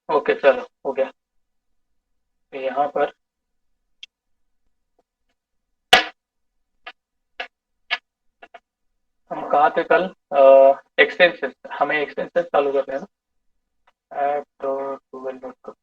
Okay चलो हो गया। तो यहाँ पर हम कहाँ थे कल? एक्सटेंशन, हमें एक्सटेंशन चालू करने हैं ना। App dot Google dot com.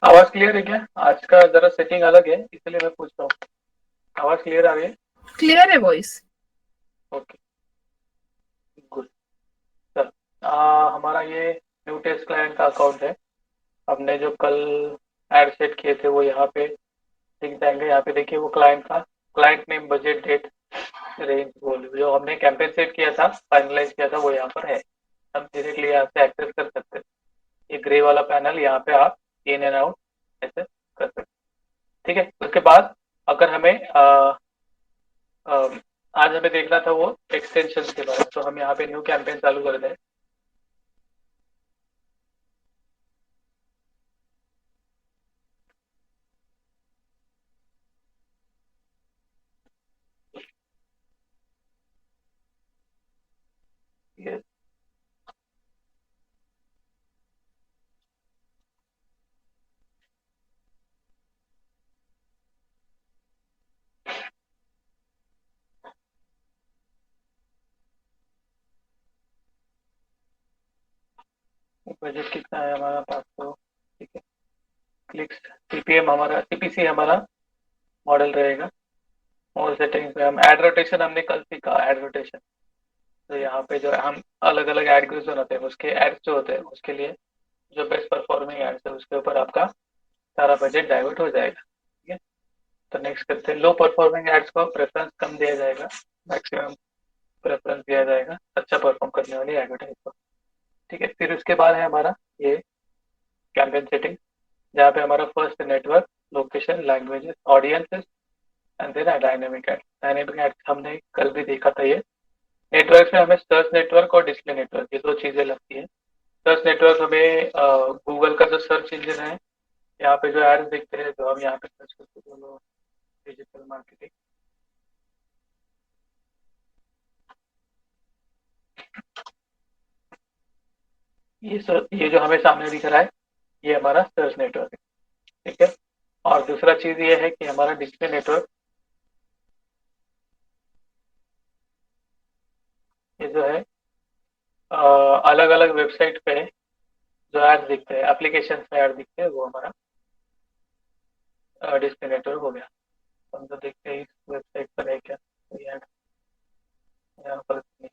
आवाज क्लियर है क्या? आज का जरा सेटिंग अलग है इसलिए मैं पूछ रहा हूँ। आवाज क्लियर आ रही है? क्लियर है वॉइस। Okay good. चल, हमारा ये न्यू टेस्ट क्लाइंट का अकाउंट है। हमने जो कल ऐड सेट किए थे वो यहाँ पे दिख जाएंगे। यहाँ पे देखिए वो क्लाइंट का client name, budget, date, range, बोल जो हमने कैंपेन सेट किया था, फाइनलाइज किया था, वो यहाँ पर है। हम डायरेक्टली यहाँ से एक्सेस कर सकते हैं। ये ग्रे वाला पैनल, यहाँ पे आप इन एंड आउट ऐसे कर सकते हैं। ठीक है, उसके बाद अगर हमें आज हमें देखना था वो एक्सटेंशन के बारे में, तो हम यहाँ पे न्यू कैंपेन चालू कर दें। ये बजट कितना है हमारा? 500। ठीक है, क्लिक्स, सीपीएम हमारा, सीपीसी हमारा मॉडल रहेगा। और सेटिंग्स में हम एड रोटेशन, हमने कल सीखा एड रोटेशन। तो यहाँ पे जो हम अलग अलग एड ग्रुप बनाते हैं, उसके एड्स जो होते हैं उसके लिए जो बेस्ट परफॉर्मिंग एड्स है उसके ऊपर आपका सारा बजट डाइवर्ट हो जाएगा। ठीक है, तो नेक्स्ट करते हैं। लो परफॉर्मिंग एड्स को प्रेफरेंस कम दिया जाएगा, मैक्सिमम प्रेफरेंस दिया जाएगा अच्छा परफॉर्म करने वाली एडवर्टाइज को। ठीक है, फिर उसके बाद है हमारा ये कैंपेन सेटिंग, जहाँ पे हमारा first network, location, languages, audiences and then dynamic ad. Dynamic ad हमने कल भी देखा था। ये नेटवर्क में हमें सर्च नेटवर्क और डिस्प्ले नेटवर्क, ये दो चीजें लगती है। सर्च नेटवर्क हमें गूगल का जो सर्च इंजन है, यहाँ पे जो एड्स दिखते हैं, जो हम यहाँ पे सर्च करते हैं, दोनों डिजिटल मार्केटिंग। ये जो हमें सामने दिख रहा है, ये हमारा सर्च नेटवर्क है। ठीक है, और दूसरा चीज ये है कि हमारा डिस्प्ले नेटवर्क, ये जो है अलग अलग वेबसाइट पे जो ऐड दिखते हैं, एप्लीकेशन में ऐड दिखते हैं, वो हमारा डिस्प्ले नेटवर्क हो गया। तो हम तो देखते हैं इस वेबसाइट पर है क्या कोई ऐड, यहाँ पर नहीं।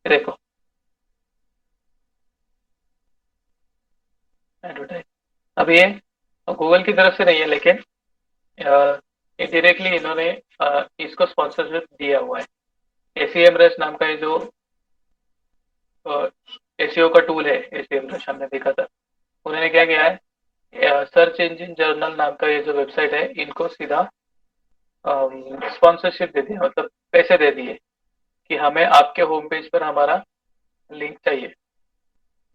देखो एडवर्टाइज, अब ये गूगल की तरफ से नहीं है, लेकिन ये डायरेक्टली इन्होंने इसको स्पॉन्सरशिप दिया हुआ है। एसीएम रश नाम का ये जो एसीओ का टूल है, एसीएम रश हमने देखा था। उन्होंने क्या किया है, सर्च इंजन जर्नल नाम का ये जो वेबसाइट है, इनको सीधा स्पॉन्सरशिप दे दिया, मतलब पैसे दे दिए कि हमें आपके होम पेज पर हमारा लिंक चाहिए।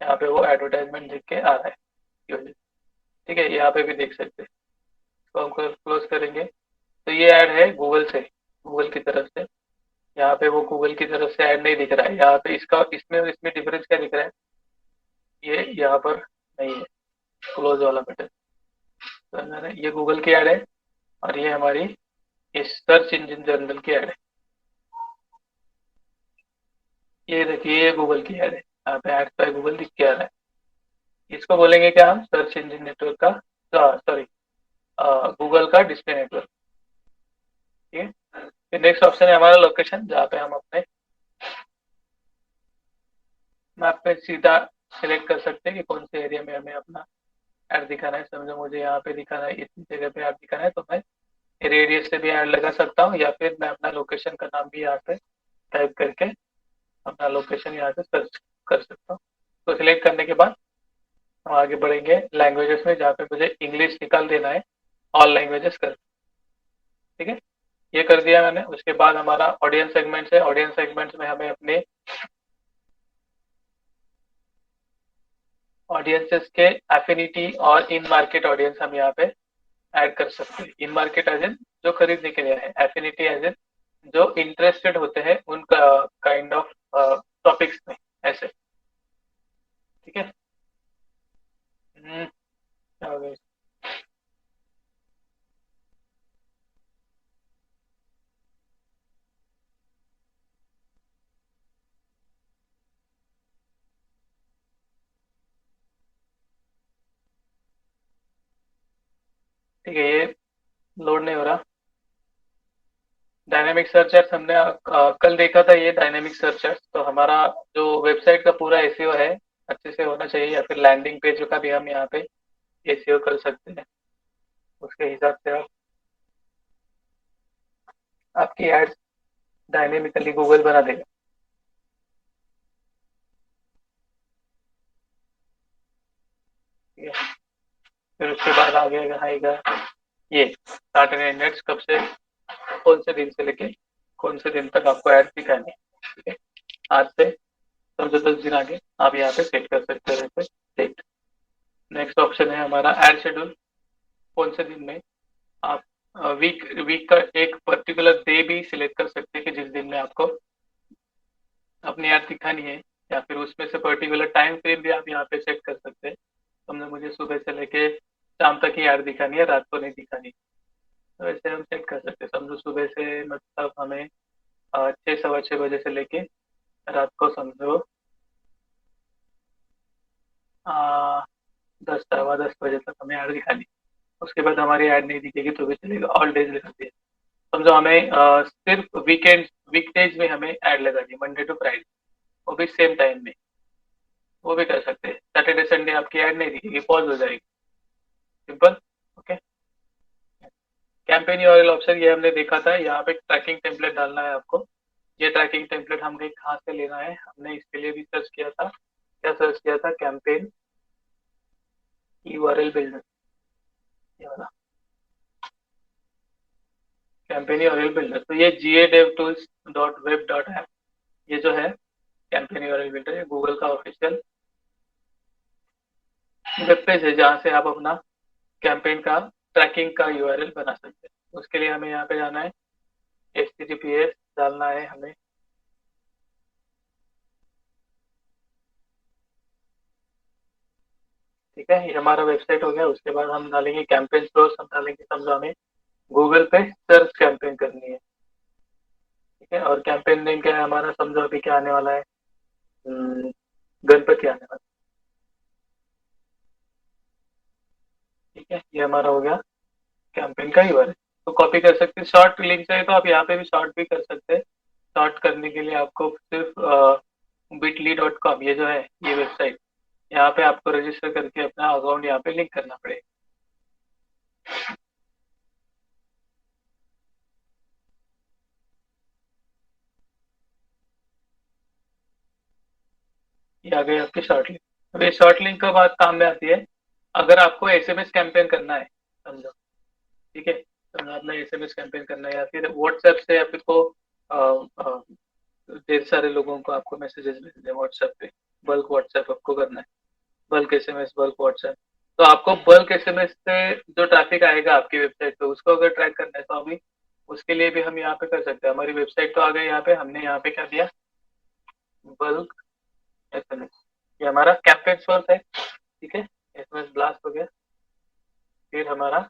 यहाँ पे वो एडवर्टाइजमेंट देख के आ रहा है ये वाली। ठीक है, यहाँ पे भी देख सकते हैं। तो हम क्लोज करेंगे, तो ये ऐड है गूगल से, गूगल की तरफ से। यहाँ पे वो गूगल की तरफ से ऐड नहीं दिख रहा है। यहाँ पे इसका इसमें इसमें डिफरेंस क्या दिख रहा है, ये यहाँ पर नहीं है क्लोज वाला बटन। तो ये गूगल की ऐड है, और ये हमारी इस सर्च इंजन जर्नल की ऐड है। ये देखिए ये गूगल की ऐड है, यहाँ पे एड पे गूगल दिख के आ रहा है। इसको बोलेंगे क्या हम, सर्च इंजन नेटवर्क का, सॉरी, गूगल का डिस्प्ले नेटवर्क। ठीक है। फिर नेक्स्ट ऑप्शन है हमारा लोकेशन, जहाँ पे हम अपने मैप पे सीधा सिलेक्ट कर सकते हैं कि कौन से एरिया में हमें अपना ऐड दिखाना है। समझो मुझे यहाँ पे दिखाना है, इतनी जगह पे ऐड दिखाना है, तो मैं रेडियस से भी ऐड लगा सकता हूँ, या फिर मैं अपना लोकेशन का नाम भी यहाँ पे टाइप करके अपना लोकेशन यहाँ से सर्च कर सकता हूँ। तो सिलेक्ट करने के बाद हम आगे बढ़ेंगे लैंग्वेजेस में, जहाँ पे मुझे इंग्लिश निकाल देना है, ऑल लैंग्वेजेस कर। ठीक है, ये कर दिया मैंने। उसके बाद हमारा ऑडियंस सेगमेंट्स है। ऑडियंस सेगमेंट्स में हमें अपने ऑडियंसेस के एफिनिटी और इन मार्केट ऑडियंस हम यहाँ पे ऐड कर सकते हैं। इन मार्केट एज इन जो खरीदने के लिए है, एफिनिटी एज इन जो इंटरेस्टेड होते हैं उनका काइंड ऑफ टॉपिक्स में, ऐसे। ठीक है। क्या हो गया? ठीक है, ये लोड नहीं हो रहा। डायनेमिक सर्च एड्स हमने कल देखा था, ये डायनेमिक सर्च एड्स तो हमारा जो वेबसाइट का पूरा एसईओ है अच्छे से होना चाहिए, या फिर लैंडिंग पेज का भी हम यहाँ पे एसईओ कर सकते हैं। उसके हिसाब से आप आपकी एड्स डायनेमिकली गूगल बना देगा। ठीक है। फिर उसके बाद आगे आएगा ये स्टार्ट इंडेक्स, कब से कौन से दिन से लेके कौन से दिन तक आपको ऐड दिखानी है। ठीक है। आज से समझो 10 दिन आगे आप यहाँ पे सेट कर सकते हैं वैसे डेट। नेक्स्ट ऑप्शन है हमारा ऐड शेड्यूल। कौन से दिन में आप वीक वीक का एक पर्टिकुलर डे भी सिलेक्ट कर सकते हैं कि जिस दिन में आपको अपनी ऐड दिखानी है, या फिर उसमें से पर्टिकुलर टाइम फ्रेम भी आप यहाँ पे सेट कर सकते हैं। तुमने मुझे सुबह से लेके शाम तक ही ऐड दिखानी है, रात को नहीं दिखानी। तो वैसे हम सेट कर सकते हैं। समझो सुबह से मतलब हमें 6 सवा 6 बजे से लेके रात को समझो 10 सवा 10 बजे तक हमें ऐड दिखानी। उसके बाद हमारी ऐड नहीं दिखेगी तो भी चलेगा, ऑल डेज लगाते हैं। समझो हमें सिर्फ वीकडेज में हमें ऐड लगानी है, मंडे टू फ्राइडे, वो भी सेम टाइम में, वो भी कर सकते हैं। सैटरडे संडे आपकी ऐड नहीं दिखेगी, पॉज हो जाएगी। Simple. Okay. Campaign URL option ये हमने देखा था, यहाँ पे ट्रैकिंग टेम्पलेट डालना है आपको। ये ट्रैकिंग टेम्पलेट हमने कहाँ से लेना है, हमने इसके लिए भी सर्च किया था। क्या सर्च किया था? कैंपेन यूआरएल बिल्डर, ये वाला कैंपेन यूआरएल बिल्डर। तो ये GA DevTools.web.app, ये जो है कैंपेन यूआरएल बिल्डर, ये गूगल का ऑफिशियल वेब पेज है, जहाँ से आप अपना कैंपेन का ट्रैकिंग का यूआरएल बना सकते हैं। उसके लिए हमें यहाँ पे जाना है, HTTPS डालना है हमें। ठीक है, ये हमारा वेबसाइट हो गया। उसके बाद हम डालेंगे कैंपेन सोर्स, हम डालेंगे समझो हमें गूगल पे सर्च कैंपेन करनी है। ठीक है, और कैंपेन नेम क्या है हमारा, समझो अभी क्या आने वाला है, हम्म, गणपति आने वाला है। ठीक है, ये हमारा हो गया कैंपेन का यूआरएल। तो कॉपी कर सकते हैं, शॉर्ट लिंक चाहिए तो आप यहाँ पे भी शॉर्ट भी कर सकते हैं। शॉर्ट करने के लिए आपको सिर्फ bitly.com, ये जो है ये वेबसाइट, यहाँ पे आपको रजिस्टर करके अपना अकाउंट यहाँ पे लिंक करना पड़ेगा। ये आ गई आपकी शॉर्ट लिंक। अब ये शॉर्ट लिंक का बात काम में आती है, अगर आपको एसएमएस कैंपेन करना है, समझो। ठीक है, तो आपने एसएमएस कैंपेन करना है, या फिर व्हाट्सएप से आप इसको ढेर सारे लोगों को आपको मैसेजेस भेजने हैं व्हाट्सएप पे, बल्क व्हाट्सएप आपको करना है, बल्क एसएमएस, बल्क व्हाट्सएप। तो आपको बल्क एसएमएस से जो ट्रैफिक आएगा आपकी वेबसाइट पे, उसको अगर ट्रैक करना है तो अभी उसके लिए भी हम यहाँ पे कर सकते हैं। हमारी वेबसाइट तो आ गई, यहाँ पे हमने यहाँ पे क्या दिया, बल्क एसएमएस। ये हमारा कैंपेन सोर्स है। ठीक है, एसएमएस ब्लास्ट हो गया। फिर हमारा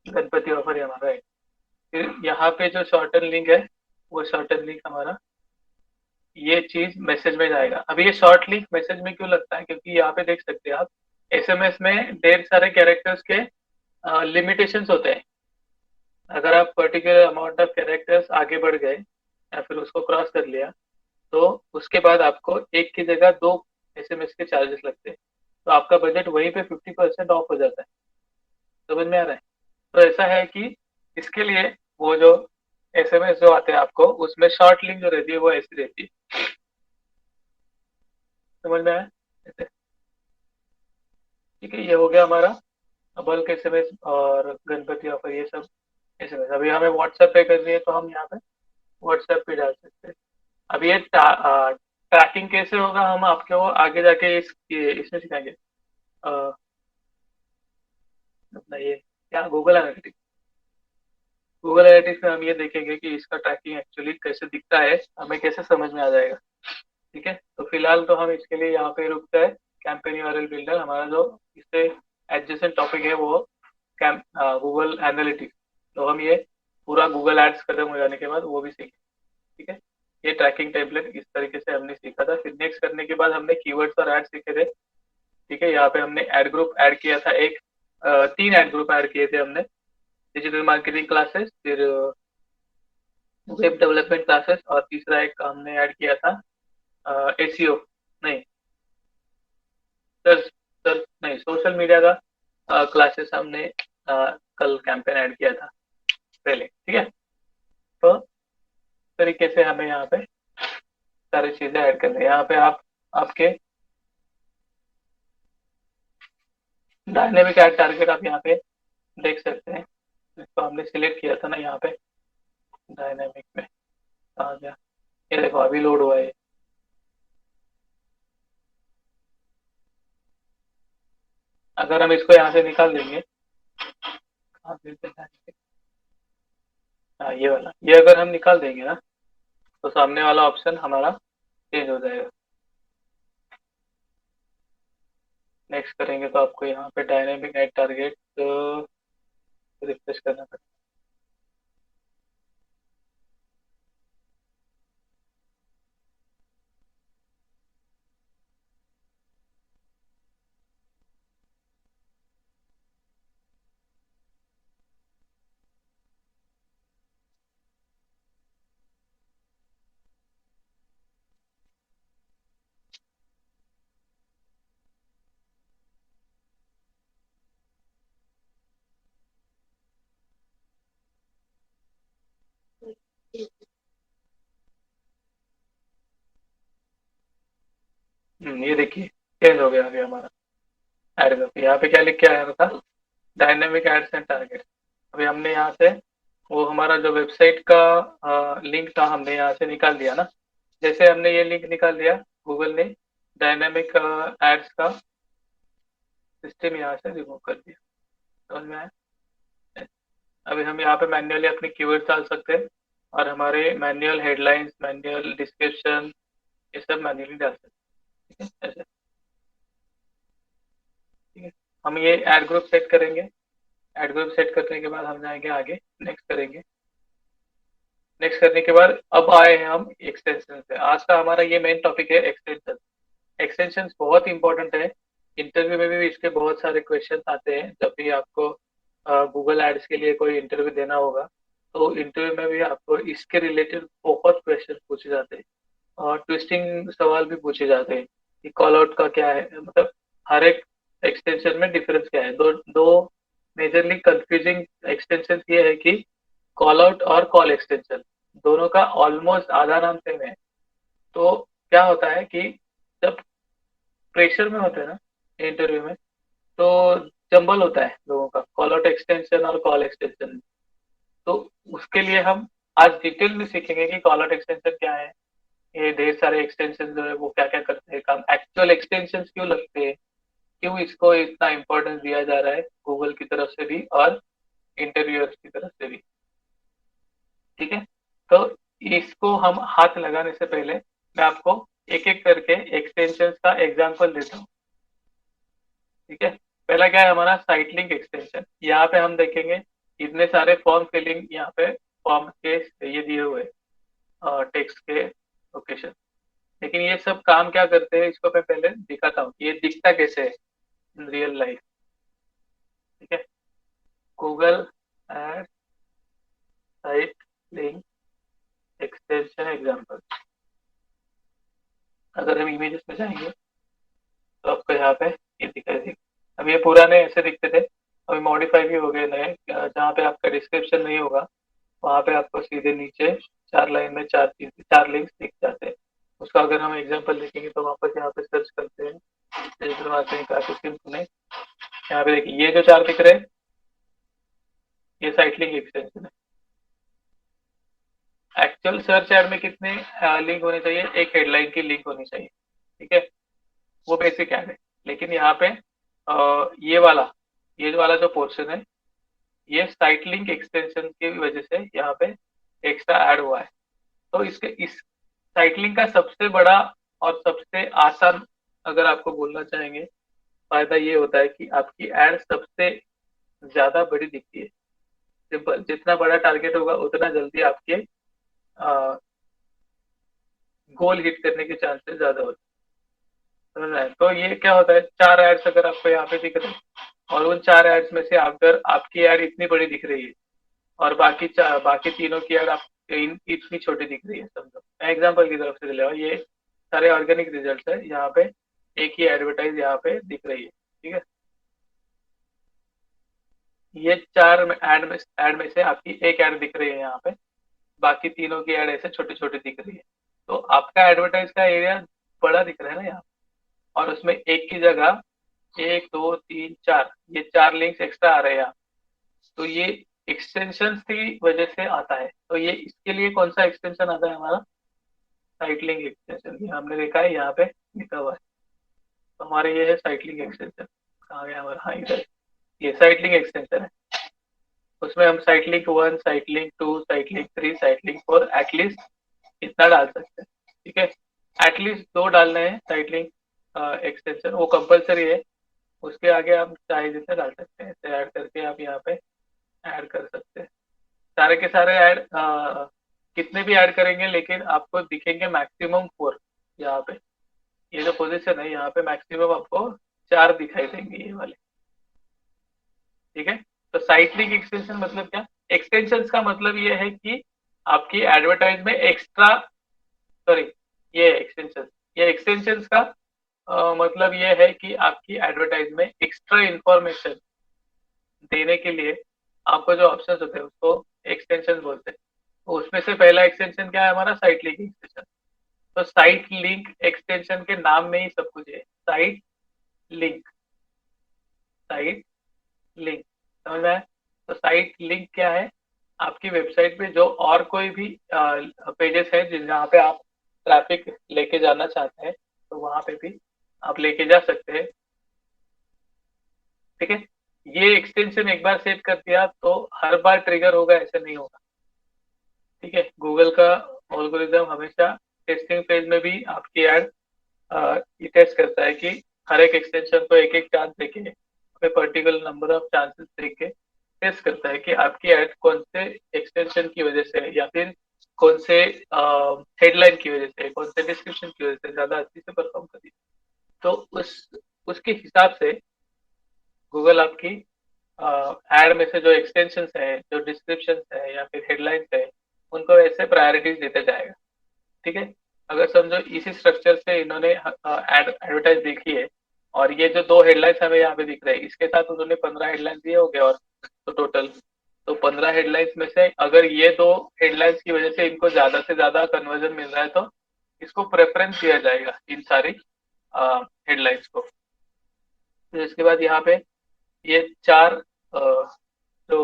गणपति ऑफर हमारा है। फिर यहाँ पे जो शॉर्टन लिंक है, वो शॉर्टन लिंक हमारा ये चीज मैसेज में जाएगा। अब ये शॉर्ट लिंक मैसेज में क्यों लगता है, क्योंकि यहाँ पे देख सकते हैं आप, एसएमएस में ढेर सारे कैरेक्टर्स के लिमिटेशंस होते हैं। अगर आप पर्टिकुलर अमाउंट ऑफ कैरेक्टर्स आगे बढ़ गए या फिर उसको क्रॉस कर लिया, तो उसके बाद आपको एक की जगह दो एसएमएस के चार्जेस लगते हैं। तो आपका बजट वहीं पे 50% ऑफ हो जाता है। समझ में आ रहा है? तो ऐसा है कि इसके लिए वो जो एसएमएस जो आते हैं आपको, उसमें शॉर्ट लिंक जो रहती है वो ऐसी रहती है। समझ में आया? ऐसे। ठीक है, ये हो गया हमारा बल्क एसएमएस और गणपति ऑफर, ये सब एसएमएस। अभी हमें व्हाट्सएप पे करनी है तो हम यहाँ पे व्हाट्सएप पे डाल सकते हैं। अब ये ट्रैकिंग कैसे होगा, हम आपको आगे जाके इसमें सिखाएंगे। अपना ये क्या, गूगल एनालिटिक्स। गूगल एनालिटिक्स में हम ये देखेंगे कि इसका ट्रैकिंग एक्चुअली कैसे दिखता है, हमें कैसे समझ में आ जाएगा। ठीक है, तो फिलहाल तो हम इसके लिए यहाँ पे रुकते हैं। कैंपेन यूआरएल बिल्डर हमारा जो इससे एडजेसेंट टॉपिक है वो कैंप गूगल एनालिटिक्स। तो हम ये पूरा गूगल एड्स खत्म हो जाने के बाद वो भी सीखें। ठीक है, ये ट्रैकिंग टेम्पलेट इस तरीके से हमने सीखा था। फिर नेक्स्ट करने के बाद हमने कीवर्ड्स और एड सीखे थे। ठीक है, यहाँ पे हमने एड ग्रुप ऐड किया था एक, तीन एड ग्रुप ऐड किए थे हमने। डिजिटल मार्केटिंग क्लासेस, फिर वेब डेवलपमेंट क्लासेस, और तीसरा एक हमने ऐड किया था एसीओ, नहीं सर्च, सर्च नहीं, सोशल मीडिया का क्लासेस हमने कल कैंपेन ऐड किया था पहले। ठीक है, तो इस तरीके से हमें यहाँ पे सारी चीजें ऐड करनी है। यहाँ पे आप आपके डायनेमिक ऐड टारगेट आप यहाँ पे देख सकते हैं। इसको हमने सिलेक्ट किया था ना यहाँ पे डायनेमिक में, आ गया। ये देखो अभी लोड हुआ है। अगर हम इसको यहाँ से निकाल देंगे, हाँ फिर से dynamic, हाँ ये वाला, ये अगर हम निकाल देंगे ना, तो सामने वाला ऑप्शन हमारा चेंज हो जाएगा। नेक्स्ट करेंगे तो आपको यहाँ पे डायनेमिक ऐड टारगेट रिफ्रेश करना पड़ेगा। ये देखिए चेंज हो गया अभी हमारा एड ग्रुप। यहाँ पे क्या लिख के आया था, डायनेमिक एड्स एंड टारगेट। अभी हमने यहाँ से वो हमारा जो वेबसाइट का लिंक था हमने यहाँ से निकाल दिया ना। जैसे हमने ये लिंक निकाल दिया, गूगल ने डायनेमिक एड्स का सिस्टम यहाँ से रिमूव कर दिया। समझ में आया? अभी हम यहाँ पे मैन्युअली अपने कीवर्ड डाल सकते हैं, और हमारे मैनुअल हेडलाइंस, मैनुअल डिस्क्रिप्शन, ये सब मैन्युअली डाल सकते हैं। ठीक है, ऐसे। ठीक है, हम ये एड ग्रुप सेट करेंगे। एड ग्रुप सेट करने के बाद हम जाएंगे आगे, नेक्स्ट करेंगे। नेक्स्ट करने के बाद अब आए हैं हम एक्सटेंशन पे। आज का हमारा ये मेन टॉपिक है एक्सटेंशन। एक्सटेंशन बहुत इंपॉर्टेंट है। इंटरव्यू में भी इसके बहुत सारे क्वेश्चन आते हैं। जब भी आपको गूगल एड्स के लिए कोई इंटरव्यू देना होगा, तो इंटरव्यू में भी आपको इसके रिलेटेड बहुत क्वेश्चन पूछे जाते हैं, और ट्विस्टिंग सवाल भी पूछे जाते हैं कि कॉल आउट का क्या है, मतलब हर एक एक्सटेंशन में डिफरेंस क्या है। दो दो मेजरली कंफ्यूजिंग एक्सटेंशन ये है कि कॉल आउट और कॉल एक्सटेंशन, दोनों का ऑलमोस्ट आधा नाम सेम है। तो क्या होता है कि जब प्रेशर में होते हैं ना इंटरव्यू में, तो जंबल होता है लोगों का कॉल आउट एक्सटेंशन और कॉल एक्सटेंशन। तो उसके लिए हम आज डिटेल में सीखेंगे कि कॉल आउट एक्सटेंशन क्या है, ये ढेर सारे एक्सटेंशन जो है वो क्या क्या करते हैं काम, एक्चुअल एक्सटेंशन क्यों लगते हैं, क्यों इसको इतना इम्पोर्टेंस दिया जा रहा है गूगल की तरफ से भी और इंटरव्यूअर्स की तरफ से भी। ठीक है, तो इसको हम हाथ लगाने से पहले मैं आपको एक एक करके एक्सटेंशन का एग्जाम्पल देता हूँ। ठीक है, पहला क्या है हमारा साइट लिंक एक्सटेंशन। यहाँ पे हम देखेंगे इतने सारे फॉर्म फिलिंग, यहाँ पे फॉर्म के ये दिए हुए टेक्स्ट के लोकेशन। लेकिन ये सब काम क्या करते हैं इसको मैं पहले दिखाता हूँ, ये दिखता कैसे है इन रियल लाइफ। ठीक है, Google ad site link extension example. अगर हम इमेजेस में जाएंगे तो आपको यहाँ पे ये दिखाई। अब ये पुराने ऐसे दिखते थे, अभी मॉडिफाई भी हो गए नए, जहाँ पे आपका डिस्क्रिप्शन नहीं होगा वहाँ पे आपको सीधे नीचे 4 लाइन में 4 लिंक्स दिख जाते हैं। उसका अगर हम एग्जांपल देखेंगे तो वापस यहाँ पे सर्च करते हैं, डिजिटल मार्केटिंग क्लासेस के में यहाँ पे देखिए ये जो 4 दिख रहे हैं ये साइट लिंक एक्सटेंशन है। एक्चुअल सर्च एड में कितने लिंक होने चाहिए, एक हेडलाइन की लिंक होनी चाहिए। ठीक है, वो बेसिक ऐड है। लेकिन यहाँ पे ये वाला जो पोर्शन है ये साइट लिंक एक्सटेंशन की वजह से यहाँ पे एक्स्ट्रा ऐड हुआ है। तो इस साइट लिंक का सबसे बड़ा और सबसे आसान अगर आपको बोलना चाहेंगे फायदा ये होता है कि आपकी एड सबसे ज्यादा बड़ी दिखती है। जितना बड़ा टारगेट होगा उतना जल्दी आपके गोल हिट करने के चांसेस ज्यादा होते हैं, समझ रहे हैं? तो ये क्या होता है, 4 एड्स अगर आपको यहाँ पे दिख रहे हैं और उन 4 एड्स में से अगर आपकी एड इतनी बड़ी दिख रही है और बाकी तीनों की एड आप इतनी छोटी दिख रही है, समझो मैं एग्जांपल की तरफ से ले रहा हूँ, ये सारे ऑर्गेनिक रिजल्ट है, यहाँ पे एक ही एडवर्टाइज यहाँ पे दिख रही है। ठीक है, ये 4 एड में से आपकी एक एड दिख रही है यहाँ पे, बाकी तीनों की एड ऐसे छोटी छोटी दिख रही है। तो आपका एडवर्टाइज का एरिया बड़ा दिख रहा है ना यहाँ, और उसमें एक की जगह 1 2 3 4 ये 4 लिंक्स एक्स्ट्रा आ रहे हैं यहाँ। तो ये एक्सटेंशन की वजह से आता है। तो ये इसके लिए कौन सा एक्सटेंशन आता है हमारा, साइट लिंक एक्सटेंशन। ये हमने देखा है यहाँ पे लिखा हुआ है, तो हमारे ये है साइट लिंक एक्सटेंशन। कहाँ गया हमारा, हाँ इधर, ये साइट लिंक एक्सटेंशन है। उसमें हम site link 1, site link 2, site link 3, site link 4 at least इतना डाल सकते हैं। ठीक है, एटलीस्ट 2 डालने हैं साइट लिंक एक्सटेंशन, वो कंपलसरी है। उसके आगे आप चाहे जितने डाल सकते हैं, ऐसे ऐड करके आप यहाँ पे ऐड कर सकते हैं। सारे के सारे ऐड कितने भी ऐड करेंगे लेकिन आपको दिखेंगे मैक्सिमम 4 यहाँ पे। ये जो पोजीशन है यहाँ पे मैक्सिमम आपको 4 दिखाई देंगे ये वाले। ठीक है, तो साइट लिंक एक्सटेंशन मतलब क्या, एक्सटेंशन का मतलब ये है कि आपकी एडवर्टाइज में एक्स्ट्रा, सॉरी ये एक्सटेंशन, ये एक्सटेंशन का मतलब ये है कि आपकी एडवर्टाइज में एक्स्ट्रा इंफॉर्मेशन देने के लिए आपको जो ऑप्शन होते हैं उसको एक्सटेंशन बोलते हैं। तो उसमें से पहला एक्सटेंशन क्या है हमारा, साइट लिंक एक्सटेंशन। तो साइट लिंक एक्सटेंशन के नाम में ही सब कुछ है, साइट लिंक, साइट लिंक, समझ में आया? तो साइट लिंक क्या है, आपकी वेबसाइट पे जो और कोई भी पेजेस है जिन जहाँ पे आप ट्रैफिक लेके जाना चाहते हैं तो वहां पे भी आप लेके जा सकते हैं। ठीक है, ये एक्सटेंशन एक बार सेट कर दिया तो हर बार ट्रिगर होगा ऐसा नहीं होगा। ठीक है, गूगल का एल्गोरिदम हमेशा टेस्टिंग फेज में भी आपकी एड ये टेस्ट करता है कि हर एक एक्सटेंशन को एक एक चांस देके, पर्टिकुलर नंबर ऑफ चांसेस देके टेस्ट करता है कि आपकी एड कौन से एक्सटेंशन की वजह से या फिर कौन से हेडलाइन की वजह से, कौन से डिस्क्रिप्शन की वजह से ज्यादा अच्छी से परफॉर्म करी। तो उसके हिसाब से गूगल आपकी एड में से जो एक्सटेंशन है, जो डिस्क्रिप्शन है या फिर हेडलाइंस है, उनको ऐसे प्रायोरिटीज देते जाएगा। ठीक है, अगर समझो इसी स्ट्रक्चर से इन्होंने एडवर्टाइज देखी है और ये जो 2 हेडलाइंस हमें यहाँ पे दिख रहे हैं इसके साथ उन्होंने 15 हेडलाइंस दिए हो गए, और तो टोटल तो 15 हेडलाइंस में से अगर ये 2 हेडलाइंस की वजह से इनको ज्यादा से ज्यादा कन्वर्जन मिल रहा है तो इसको प्रेफरेंस दिया जाएगा इन सारी हेडलाइंस को। तो इसके बाद यहाँ पे ये 4 जो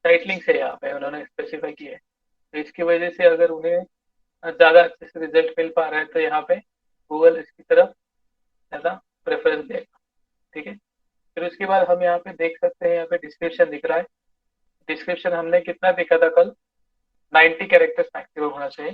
साइट लिंक्स है यहाँ पे उन्होंने स्पेसिफाई किए है, तो इसकी वजह से अगर उन्हें ज्यादा अच्छे से रिजल्ट मिल पा रहा है तो यहाँ पे गूगल इसकी तरफ ज्यादा प्रेफरेंस देगा। ठीक है, फिर उसके बाद हम यहाँ पे देख सकते हैं, यहाँ पे डिस्क्रिप्शन दिख रहा है। डिस्क्रिप्शन हमने कितना देखा था कल, 90 कैरेक्टर्स मैक्सिमम होना चाहिए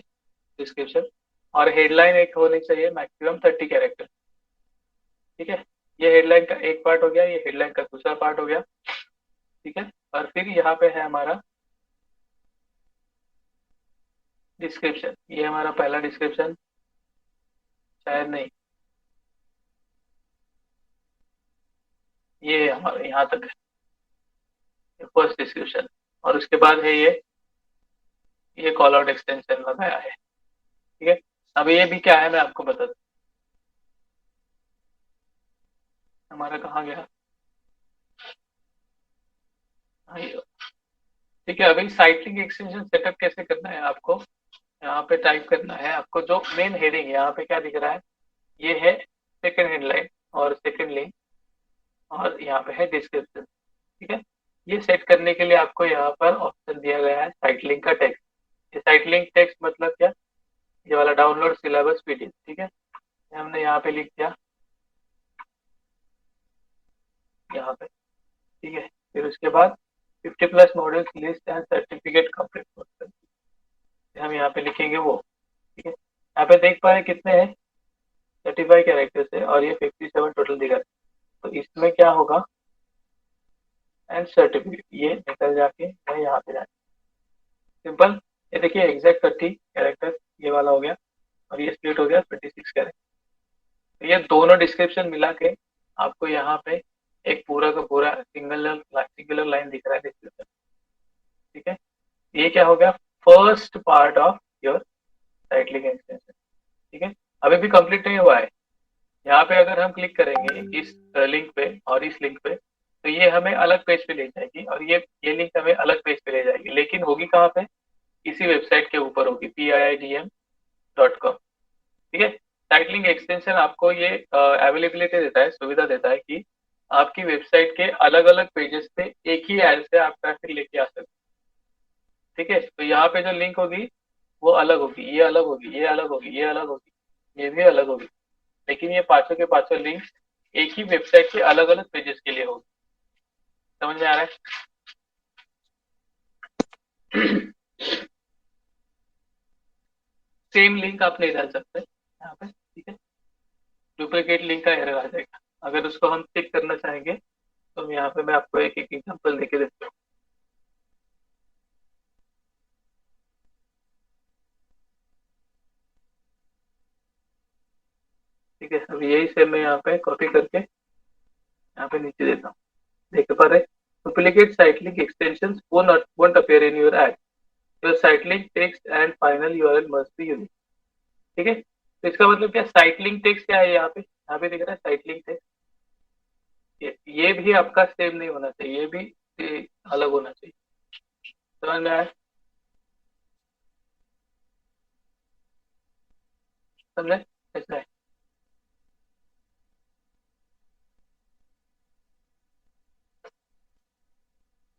डिस्क्रिप्शन, और हेडलाइन एक होनी चाहिए मैक्सिमम 30 कैरेक्टर। ठीक है, ये हेडलाइन का एक पार्ट हो गया, ये हेडलाइन का दूसरा पार्ट हो गया। ठीक है, और फिर यहाँ पे है हमारा डिस्क्रिप्शन, ये हमारा पहला डिस्क्रिप्शन, शायद नहीं। ये हमारे यहाँ तक है फर्स्ट डिस्क्रिप्शन। और उसके बाद है ये कॉल आउट एक्सटेंशन लगाया है। ठीक है। अब ये भी क्या है मैं आपको बता दूं। हमारा कहाँ गया। हाँ, ठीक है। अभी साइट लिंक एक्सटेंशन सेटअप कैसे करना है आपको। यहाँ पे टाइप करना है आपको जो मेन हेडिंग है यहाँ पे क्या दिख रहा है। ये है सेकंड हेडलाइन और सेकंड लिंक और यहाँ पे है डिस्क्रिप्शन। ठीक है। ये सेट करने के लिए आपको यहाँ पर ऑप्शन दिया गया है साइट लिंक का टेक्स्ट। ये साइट लिंक टेक्स्ट मतलब क्या। ये वाला डाउनलोड सिलेबस पीडीएफ। ठीक है। ये हमने यहाँ पे लिख दिया यहाँ पे। ठीक है। फिर उसके बाद 50+ models list and certificate complete हम यहाँ पे लिखेंगे वो। ठीक है। यहाँ पे देख पा रहे हैं कितने हैं 35 कैरेक्टर्स है और ये 57 टोटल दिखा रहा है। तो इसमें क्या होगा एंड सर्टिफिकेट ये निकल जाके मैं यहाँ पे जाए सिंपल। ये देखिए एग्जैक्ट 30 कैरेक्टर ये वाला हो गया और ये स्प्लिट हो गया 26 कैरेक्टर। तो ये दोनों डिस्क्रिप्शन मिला के आपको यहाँ पे एक पूरा का पूरा सिंगुलर लाइन दिख रहा है डिस्क्रिप्शन। ठीक है। ये क्या हो गया first part of your site link extension. ठीक है। अभी भी कंप्लीट नहीं हुआ है। यहाँ पे अगर हम क्लिक करेंगे इस लिंक पे और इस लिंक पे तो ये हमें अलग पेज पे ले जाएगी और ये लिंक हमें अलग पेज पे ले जाएगी लेकिन होगी कहाँ पे इसी वेबसाइट के ऊपर होगी PIIDM.com। ठीक है। साइट लिंक एक्सटेंशन आपको ये अवेलेबिलिटी देता है सुविधा देता है कि आपकी वेबसाइट के अलग अलग पेजेस पे एक ही एड से आप ट्रैफिक लेके आ सकते। ठीक है। तो यहाँ पे जो लिंक होगी वो अलग होगी ये अलग होगी ये अलग होगी ये अलग होगी ये भी अलग होगी। लेकिन ये पांचों के पांचों लिंक एक ही वेबसाइट के अलग अलग पेजेस के लिए होगी। समझ में आ रहा है। सेम लिंक आप नहीं डाल सकते यहाँ पे। ठीक है। डुप्लीकेट लिंक का एरर आ जाएगा। अगर उसको हम चेक करना चाहेंगे तो यहाँ पे मैं आपको एक एक एग्जांपल देके देता हूँ। ठीक है। अब यही से मैं यहाँ पे कॉपी करके यहाँ पे नीचे देता हूँ। देख पा रहे duplicate site link extension won't appear in your ad. Your site link text and final URL must be unique। ठीक है। तो इसका मतलब क्या साइट लिंक टेक्स्ट क्या है यहाँ पे दिख रहा है साइट लिंक टेक्स्ट। ये भी आपका सेम नहीं होना चाहिए ये अलग होना चाहिए। समझ में आया। समझे ऐसा है।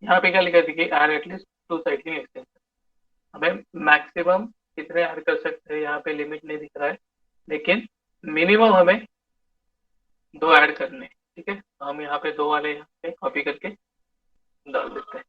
यहाँ पे क्या लिखा देखिए add at least 2 site link extension. हमें मैक्सिमम कितने ऐड कर सकते हैं यहाँ पे लिमिट नहीं दिख रहा है लेकिन मिनिमम हमें 2 ऐड करने हैं। ठीक है। तो हम यहाँ पे 2 वाले यहाँ पे कॉपी करके डाल देते हैं।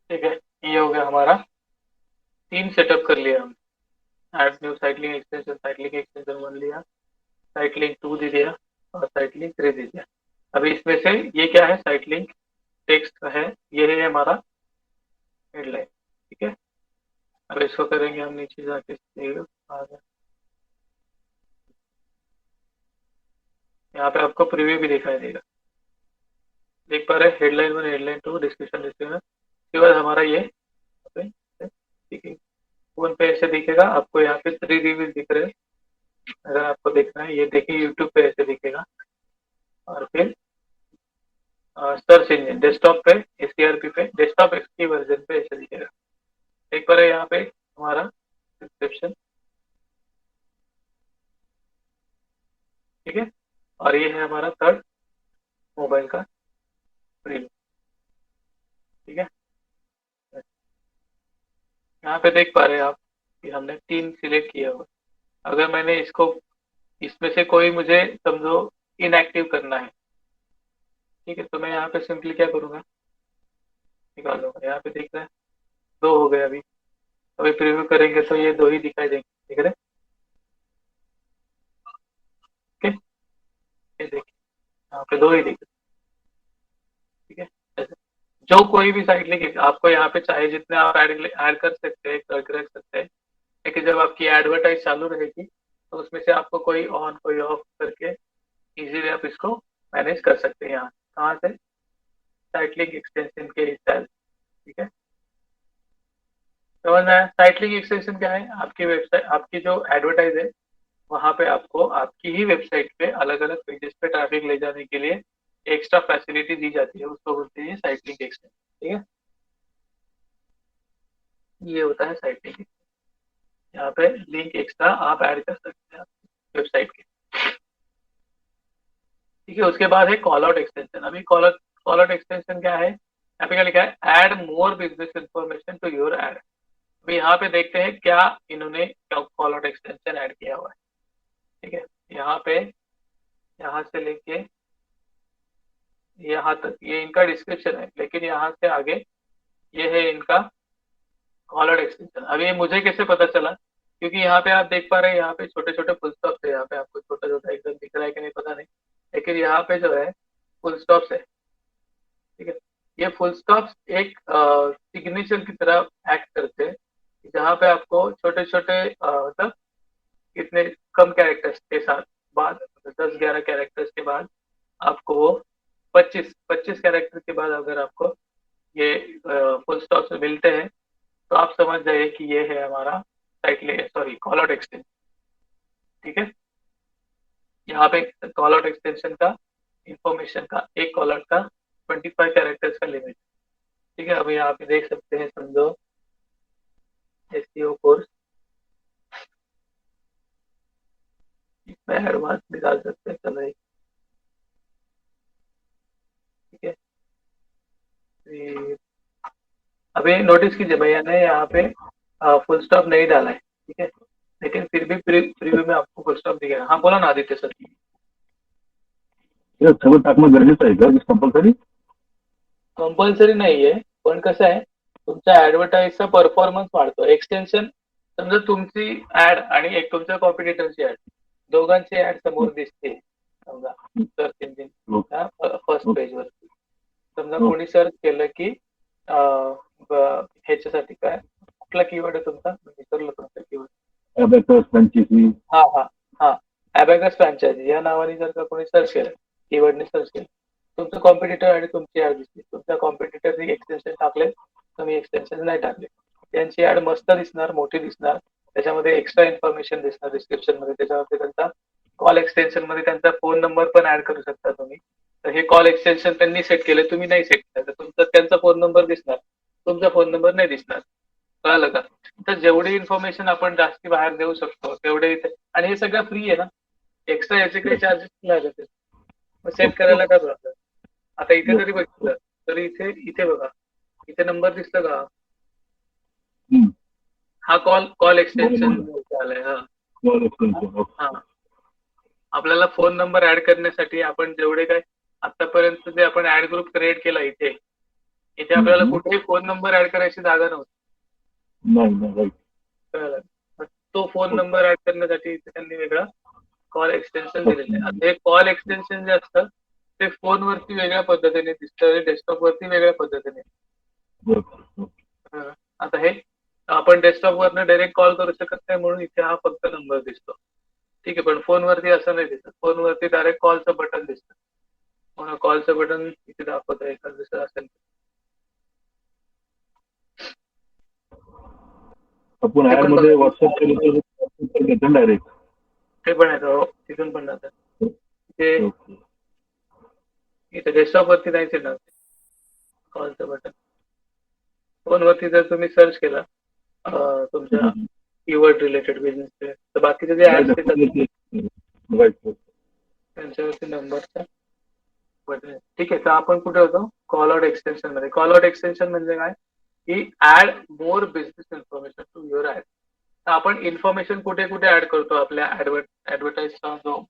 ठीक है। ये हो गया हमारा 3 सेटअप कर लिया हम। Add new site link extension 1 लिया साइट लिंक 2 दे दिया और साइट लिंक 3 दे दिया। अभी इसमें से ये क्या है साइट लिंक टेक्स्ट है ये है हमारा हेडलाइन। ठीक है। अब इसको करेंगे हम नीचे जाके सेव। आ गया। यहाँ पे आपको प्रीव्यू भी दिखाई देगा। देख पा रहे हैं हेडलाइन 1, हेडलाइन 2, डिस्क्रिप्शन डिस्क्रिप्शन, उसके बाद हमारा ये ठीक है। फोन पे ऐसे दिखेगा आपको, यहाँ पे 3 रिव्यूज दिख रहे हैं। अगर आपको देखना है ये देखिए यूट्यूब पे ऐसे दिखेगा। और फिर सर्च इंजन डेस्कटॉप पे, एसटीआरपी पे, डेस्कटॉप एक्सपी वर्जन पे ऐसे दिखेगा। एक बार यहाँ पे हमारा डिस्क्रिप्शन, ठीक है। और ये है हमारा थर्ड मोबाइल का प्रीव्यू, ठीक है। यहाँ पे देख पा रहे हैं आप कि हमने 3 सिलेक्ट किया हुआ। अगर मैंने इसको, इसमें से कोई मुझे समझो इनएक्टिव करना है, ठीक है, तो मैं यहाँ पे सिंपली क्या करूंगा, निकाल लूंगा। यहाँ पे देख रहे हैं 2 हो गए अभी। अभी प्रीव्यू करेंगे तो ये 2 ही दिखाई देंगे, ठीक है। ठीक है, ये देखिए यहाँ पे 2 ही दिख रहे, ठीक है। ऐसे जो कोई भी साइट लेके आपको यहाँ पे चाहे जितने आप ऐड कर सकते हैं, करके रख सकते हैं। लेकिन जब आपकी एडवर्टाइज चालू रहेगी तो उसमें से आपको कोई ऑन कोई ऑफ करके इजीली आप इसको मैनेज कर सकते हैं। यहाँ कहाँ से, साइट लिंक एक्सटेंशन के हिसाब, ठीक है। समझ में आया? साइट लिंक एक्सटेंशन क्या है? आपकी वेबसाइट, आपकी जो एडवर्टाइज है वहां पे आपको आपकी ही वेबसाइट पे अलग अलग पेजेस पे ट्रैफिक ले जाने के लिए एक्स्ट्रा फैसिलिटी दी जाती है, उसको बोलते हैं साइट लिंक एक्सटेंशन, ठीक है। ये होता है साइट लिंक। यहाँ पे लिंक एक्स्ट्रा आप ऐड कर सकते हैं वेबसाइट के, ठीक है। उसके बाद है कॉल आउट एक्सटेंशन। अभी कॉल आउट एक्सटेंशन क्या है? यहाँ पे क्या लिखा है, add more business information to your ad. अभी यहाँ पे देखते हैं क्या इन्होंने क्या कॉल आउट एक्सटेंशन ऐड किया हुआ है, ठीक है। यहाँ पे, यहाँ से लेके यहाँ तक ये इनका डिस्क्रिप्शन है, लेकिन यहाँ से आगे ये है इनका कॉल आउट एक्सटेंशन। अभी ये मुझे कैसे पता चला? क्योंकि यहाँ पे आप देख पा रहे हैं यहाँ पे छोटे छोटे फुल स्टॉप है। यहाँ पे आपको छोटा छोटा एकदम दिख रहा है कि नहीं पता नहीं, लेकिन यहाँ पे जो है फुल स्टॉप है, ठीक है। ये फुल स्टॉप एक सिग्नेचर की तरह एक्ट करते हैं, जहाँ पे आपको छोटे छोटे मतलब कितने कम कैरेक्टर्स के साथ बाद, 10-11 कैरेक्टर्स के बाद आपको वो 25 कैरेक्टर के बाद अगर आपको ये फुल स्टॉप से मिलते हैं तो आप समझ जाइए कि ये है हमारा site sorry call out extension, ठीक है। यहाँ पे कॉल आउट एक्सटेंशन का इंफॉर्मेशन का एक कॉल आउट का 25 कैरेक्टर्स का लिमिट, ठीक है। अभी यहाँ पे देख सकते हैं, समझो एसईओ कोर्स, इसमें एडवांस निकाल सकते हैं, चलो ठीक है। अभी नोटिस कीजिए भैया ने यहाँ पे फुल स्टॉप नहीं डाला है, ठीक है। लेकिन फिर भी प्रीव्यू में आपको फुल स्टॉप दिखेगा। हाँ बोला ना आदित्य सर। हे सगळं टाकणं गरजेचं आहे का कंपल्सरी? कंपल्सरी नाही आहे, पण कसं आहे तुमच्या ऍडव्हर्टाईजचा परफॉर्मन्स वाढतो. एक्सटेन्शन, समजा तुमची ऍड आणि एक तुमच्या कॉम्पिटिटरची ऍड, दोघांची ऍड समोर दिसते समजा सर्च इंजिन फर्स्ट ओके पेजवर. समजा कोणी सर्च केलं की ह्याच्यासाठी काय, कुठला कीवर्ड आहे तुमचा, मी विसरलो तुमचा कीवर्ड. Abacus franchise. हा हा हा, अबॅकस फ्रँचायझी या नावाने जर का कोणी सर्च केलं, कीवर्डने सर्च केलं, तुमचं कॉम्पिटिटर आणि तुमची ऍड दिसते. तुमच्या कॉम्पिटिटरने एक्सटेन्शन टाकले, तुम्ही एक्सटेन्शन नाही टाकले, त्यांची ऍड मस्त दिसणार, मोठी दिसणार, त्याच्यामध्ये एक्स्ट्रा इन्फॉर्मेशन दिसणार डिस्क्रिप्शन मध्ये. त्याच्यामध्ये त्यांचा कॉल एक्सटेन्शन मध्ये त्यांचा फोन नंबर पण ऍड करू शकता तुम्ही. तर हे कॉल एक्सटेन्शन त्यांनी सेट केले, तुम्ही नाही सेट केलं, तर तुमचा त्यांचा फोन नंबर दिसणार, तुमचा फोन नंबर नाही दिसणार. कळलं का? तर जेवढी इन्फॉर्मेशन आपण जास्ती बाहेर देऊ शकतो तेवढे इथे, आणि हे सगळं फ्री आहे ना, एक्स्ट्रा याचे काही चार्जेस नाही लागत. मग सेट ओके करायला ओके. काय प्रॉब्लेम? आता इथे येस जरी बघितलं तरी इथे इथे बघा, इथे नंबर दिसतो का? हा कॉल कॉल एक्सटेन्शन बरोबर. आलाय. हा कॉल एक्सटेन्शन. हा, ओके. आपल्याला फोन नंबर ऍड करण्यासाठी आपण जेवढे काय आतापर्यंत जे आपण ऍड ग्रुप क्रिएट केला इथे, इथे आपल्याला कुठेही फोन नंबर ऍड करायची जागा नव्हती. नाही नाही राईट. कळलं? मग तो फोन ओके नंबर ऍड करण्यासाठी इथे त्यांनी वेगळा कॉल एक्सटेन्शन दिलेलं आहे. ओके. आता हे कॉल एक्सटेन्शन जे असतं ते फोनवरती वेगळ्या पद्धतीने दिसतं, डेस्कटॉपवरती वेगळ्या पद्धतीने. आता हे आपण डेस्कटॉपवरनं डायरेक्ट कॉल करू शकत नाही, म्हणून इथे हा फक्त नंबर दिसतो, ठीक आहे. पण फोनवरती असं नाही दिसत, फोनवरती डायरेक्ट कॉलचं बटन दिसतं. पुन्हा कॉलचं बटन इथे दाखवत आहे का दुसरं असेल आपण ते ऍड पण मध्ये बघा व्हॉट्सअप केलं तर घेतं डायरेक्ट. ते पण येतं हो तिथून पण जातं ते ओके. इथे डेस्कटॉप वरती नाहीच येणार कॉलचं बटन फोनवरती जर तुम्ही सर्च केला तुमच्या कीवर्ड रिलेटेड बिझनेस तर बाकीचे जे ऍड्स येतात ना राईट. त्यांच्यावरती नंबरचा बटन आहे. ठीक आहे तर आपण कुठे होतो कॉल आउट एक्सटेन्शन मध्ये कॉल आउट एक्सटेन्शन म्हणजे काय की add more business information to your ad तर आपण इन्फॉर्मेशन कुठे कुठे ऍड करतो आपल्या ऍडव्हर्टाईजचा जो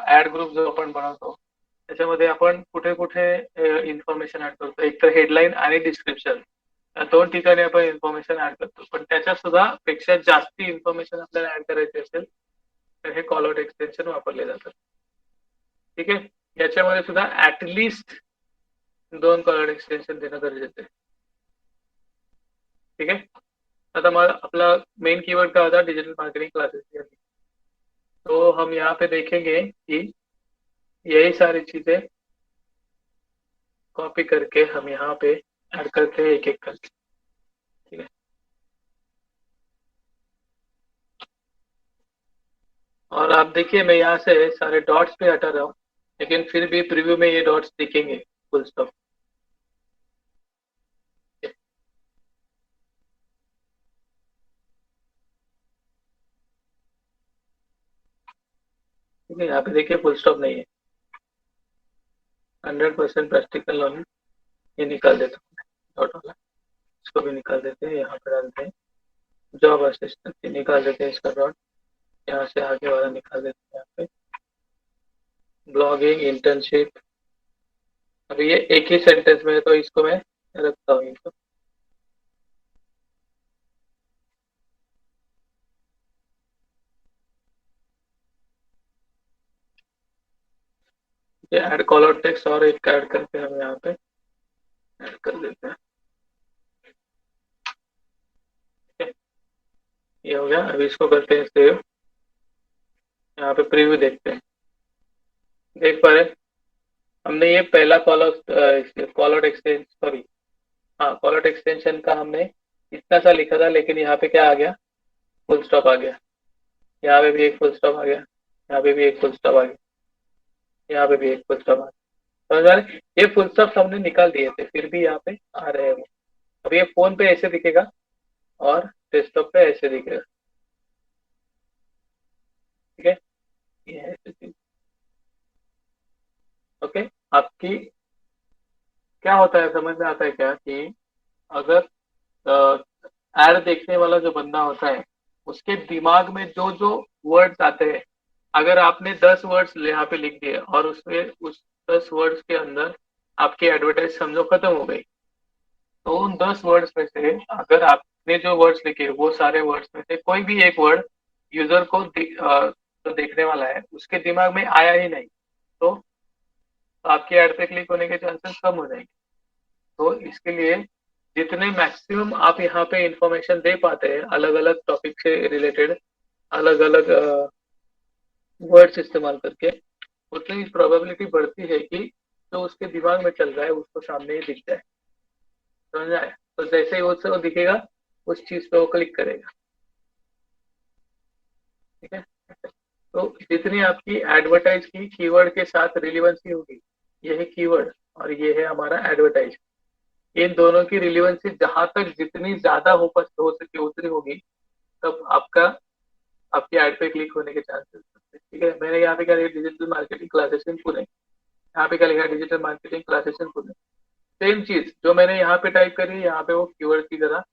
ऍड ग्रुप जो आपण बनवतो त्याच्यामध्ये आपण कुठे कुठे इन्फॉर्मेशन ऍड करतो एक तर हेडलाईन आणि डिस्क्रिप्शन या दोन ठिकाणी आपण इन्फॉर्मेशन ऍड करतो पण त्याच्या सुद्धा पेक्षा जास्ती इन्फॉर्मेशन आपल्याला ऍड करायची असेल तर हे कॉल आउट एक्सटेन्शन वापरले जातात ठीक आहे याच्यामध्ये सुद्धा ऍटलिस्ट दोन कॉल आउट एक्सटेन्शन देणं गरजेचं आहे ठीक है आता हमारा अपना मेन कीवर्ड क्या होता है डिजिटल मार्केटिंग क्लासेस तो हम यहाँ पे देखेंगे कि यही सारी चीजें कॉपी करके हम यहाँ पे ऐड करते हैं एक एक करके ठीक है और आप देखिए मैं यहाँ से सारे डॉट्स पे हटा रहा हूँ लेकिन फिर भी प्रीव्यू में ये डॉट्स दिखेंगे फुल स्टॉप ठीक है यहाँ पे देखिए फुल स्टॉप नहीं है 100% प्रैक्टिकल नॉलेज ये निकाल देता हूँ डॉट वाला इसको भी निकाल देते हैं यहाँ पे डालते हैं जॉब असिस्टेंट ये निकाल देते हैं इसका डॉट यहाँ से आगे वाला निकाल देते हैं यहाँ पे ब्लॉगिंग इंटर्नशिप अभी ये एक ही सेंटेंस में है तो इसको मैं रखता हूँ इनको ये ऐड कॉल आउट टेक्स्ट और एक ऐड करके हम यहाँ पे ऐड कर देते हैं ठीक है ये हो गया अभी इसको करते हैं सेव यहाँ पे प्रीव्यू देखते हैं देख पा रहे हमने ये पहला कॉल आउट एक्सटेंशन सॉरी हाँ कॉल आउट एक्सटेंशन का हमने इतना सा लिखा था लेकिन यहाँ पे क्या आ गया फुल स्टॉप आ गया यहाँ पे भी एक फुल स्टॉप आ गया यहाँ पे भी एक फुल स्टॉप आ गया यहाँ पे भी एक फुल स्टॉप आ गया समझ आ रहे ये फुल स्टॉप हमने निकाल दिए थे फिर भी यहाँ पे आ रहे हैं वो अब ये फोन पे ऐसे दिखेगा और डेस्कटॉप पे ऐसे दिखेगा ठीक है ये है ऐसे चीज ओके आपकी क्या होता है समझ में आता है क्या कि अगर एड देखने वाला जो बंदा होता है उसके दिमाग में जो जो वर्ड्स आते हैं अगर आपने 10 वर्ड्स यहाँ पे लिख दिए और उसमें उस 10 वर्ड्स के अंदर आपकी एडवर्टाइज समझो खत्म हो गई तो उन 10 वर्ड्स में से अगर आपने जो वर्ड्स लिखे वो सारे वर्ड्स में से कोई भी एक वर्ड यूजर को जो देखने वाला है उसके दिमाग में आया ही नहीं तो आपकी एड पे क्लिक होने के चांसेस कम हो जाएंगे तो इसके लिए जितने मैक्सिमम आप यहाँ पे इंफॉर्मेशन दे पाते हैं अलग अलग टॉपिक से रिलेटेड अलग अलग वर्ड्स इस्तेमाल करके उतनी प्रोबेबिलिटी बढ़ती है कि जो उसके दिमाग में चल रहा है उसको सामने ही दिख जाए समझ आया तो जैसे ही वो दिखेगा उस चीज पे वो क्लिक करेगा ठीक है तो जितनी आपकी एडवर्टाइज की कीवर्ड के साथ रिलीवेंसी होगी ये है कीवर्ड और ये है हमारा एडवर्टाइज इन दोनों की रिलीवेंसी जहां तक जितनी ज्यादा हो सके उतनी होगी तब आपकी एड पे क्लिक होने के चांसेस ठीक है मैंने यहाँ पे क्या लिखा digital marketing classes in Pune यहाँ पे क्या लिखा digital marketing classes in Pune same चीज जो मैंने यहाँ पे टाइप करी है यहाँ पे वो कीवर्ड की तरह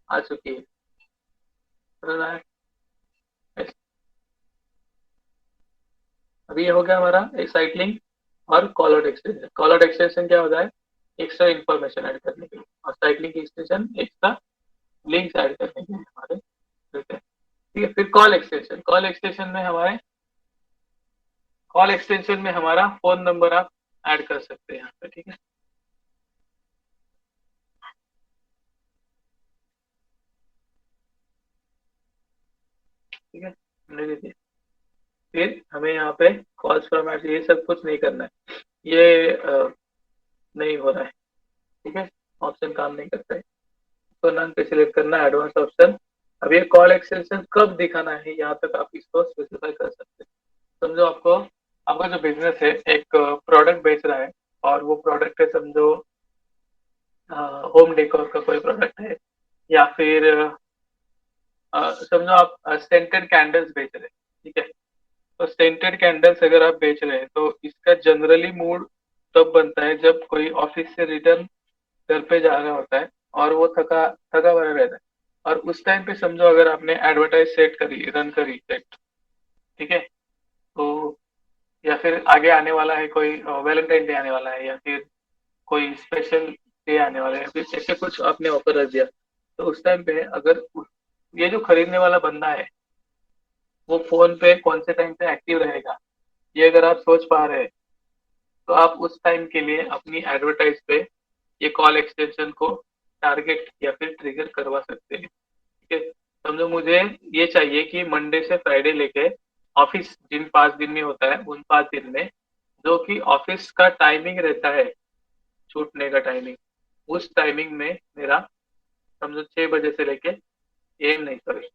आ चुकी है समझ में आया? अभी ये हो गया हमारा एक साइट लिंक और call out extension call out extension क्या होता है एक्स्ट्रा इन्फॉर्मेशन ऐड करने के लिए और site link extension extra links add करने के लिए हमारे ठीक है ठीक है फिर कॉल एक्सटेंशन में हमारा फोन नंबर आप ऐड कर सकते हैं यहाँ पे ठीक है ठीक है हमने दे दिया फिर हमें यहाँ पे कॉल्स फॉर्मेट ये सब कुछ नहीं करना है ये नहीं हो रहा है। ठीक है, ऑप्शन काम नहीं करता है, तो नन पे सिलेक्ट करना है, एडवांस ऑप्शन। अब ये कॉल एक्सटेंशन कब दिखाना है, यहाँ तक आप इसको स्पेसिफाई कर सकते हैं। समझो आपको, आपका जो बिजनेस है एक प्रोडक्ट बेच रहा है, और वो प्रोडक्ट है समझो होम डेकोर का कोई प्रोडक्ट है, या फिर समझो आप सेंटेड कैंडल्स बेच रहे हैं। ठीक है, तो सेंटेड कैंडल्स अगर आप बेच रहे हैं तो इसका जनरली मूड तब बनता है जब कोई ऑफिस से रिटर्न घर पे जा रहा होता है, और वो थका थका हुआ रहता है, और उस टाइम पे समझो अगर आपने एडवर्टाइज सेट करी, रन करी सेट। ठीक है, तो या फिर आगे आने वाला है कोई वैलेंटाइन डे आने वाला है, या फिर कोई स्पेशल डे आने वाला है, फिर ऐसे कुछ आपने ऑफर रख दिया, तो उस टाइम पे अगर ये जो खरीदने वाला बंदा है वो फोन पे कौन से टाइम पे एक्टिव रहेगा, ये अगर आप सोच पा रहे हैं, तो आप उस टाइम के लिए अपनी एडवर्टाइज पे ये कॉल एक्सटेंशन को टारगेट या फिर ट्रिगर करवा सकते हैं। ठीक है, समझो मुझे ये चाहिए कि मंडे से फ्राइडे लेके ऑफिस जिन 5 दिन में होता है उन 5 दिन में जो कि ऑफिस का टाइमिंग रहता है, छूटने का टाइमिंग, उस टाइमिंग में मेरा समझो 6 बजे से लेके एम नहीं, सॉरी,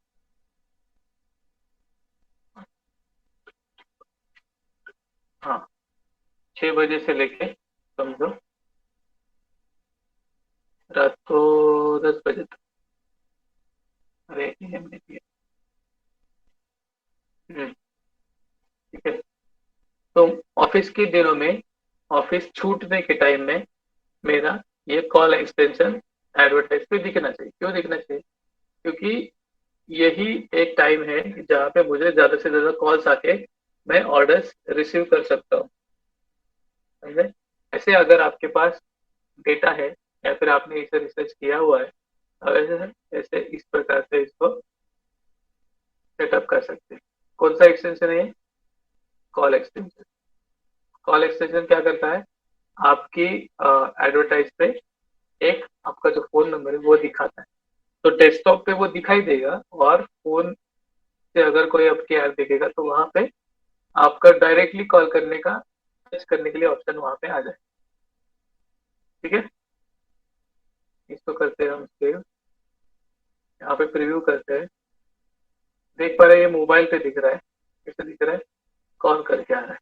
हाँ, 6 बजे से लेके समझो रात को 10 बजे तक। अरे एम नहीं किया। ठीक है, तो ऑफिस के दिनों में, ऑफिस छूटने के टाइम में मेरा ये कॉल एक्सटेंशन एडवर्टाइज पे दिखना चाहिए। क्यों दिखना चाहिए? क्योंकि यही एक टाइम है जहाँ पे मुझे ज्यादा से ज्यादा कॉल्स आके मैं ऑर्डर्स रिसीव कर सकता हूँ। समझे? ऐसे अगर आपके पास डेटा है या फिर आपने इसे रिसर्च किया हुआ है, तो ऐसे ऐसे इस प्रकार से इसको सेटअप कर सकते हैं। कौन सा एक्सटेंशन है ये? Call extension. कॉल एक्सटेंशन क्या करता है, आपकी एडवर्टाइज पे एक आपका जो फोन नंबर है वो दिखाता है, तो डेस्कटॉप पे वो दिखाई देगा, और फोन से अगर कोई आपकी ऐड देखेगा तो वहां पे आपका डायरेक्टली कॉल करने का, सर्च करने के लिए ऑप्शन वहां पे आ जाए। ठीक है, इसको करते हैं हम सेव। यहाँ पे प्रीव्यू करते हैं, देख पा रहे हैं ये मोबाइल पे दिख रहा है, कैसे दिख रहा है, कॉल करके आ रहा है।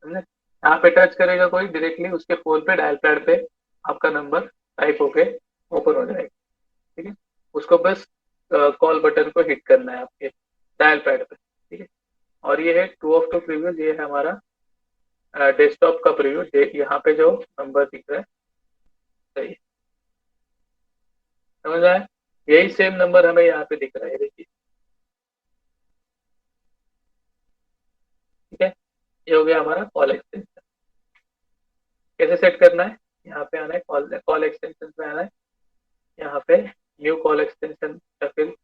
समझे? यहाँ पे टच करेगा कोई डायरेक्टली उसके फोन पे डायल पैड पे आपका नंबर टाइप होके ओपन हो जाएगा। ठीक है, उसको बस कॉल बटन को हिट करना है आपके डायल पैड पे। ठीक है, और ये है टू ऑफ टू प्रीव्यू, ये है हमारा डेस्कटॉप का प्रीव्यू। यहाँ पे जो नंबर दिख रहा है, सही है, समझ आया? यही सेम नंबर हमें यहाँ पे दिख रहा है, देखिए। ठीक है, ये हो गया हमारा कॉल एक्सटेंशन। कैसे सेट करना है? यहाँ पे आना है, कॉल कॉल एक्सटेंशन पे आना है, यहाँ पे न्यू कॉल एक्सटेंशन या फिर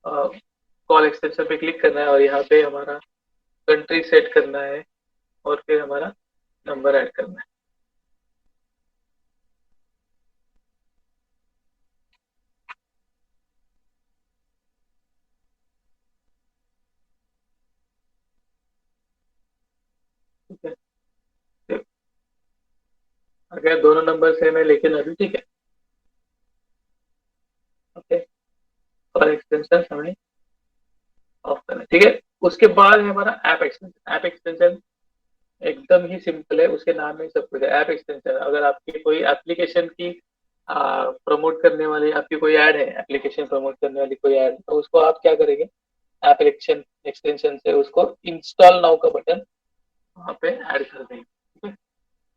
कॉल एक्सटेंशन पे क्लिक करना है, और यहाँ पे हमारा कंट्री सेट करना है, और फिर हमारा नंबर ऐड करना है। ठीक है, तो अगर दोनों नंबर सेम है लेकिन अभी, ठीक है, ओके, कॉल एक्सटेंशन हमें ऑफ करना है। ठीक है, उसके बाद है हमारा ऐप एक्सटेंशन। ऐप एक्सटेंशन एकदम ही सिंपल है, उसके नाम में ही सब कुछ है। ऐप एक्सटेंशन, अगर आपकी कोई एप्लीकेशन की प्रमोट करने वाली आपकी कोई ऐड है, एप्लीकेशन प्रमोट करने वाली कोई ऐड, तो उसको आप क्या करेंगे, एप्लीकेशन एक्सटेंशन से उसको इंस्टॉल नाउ का बटन वहाँ पे ऐड कर देंगे। ठीक है,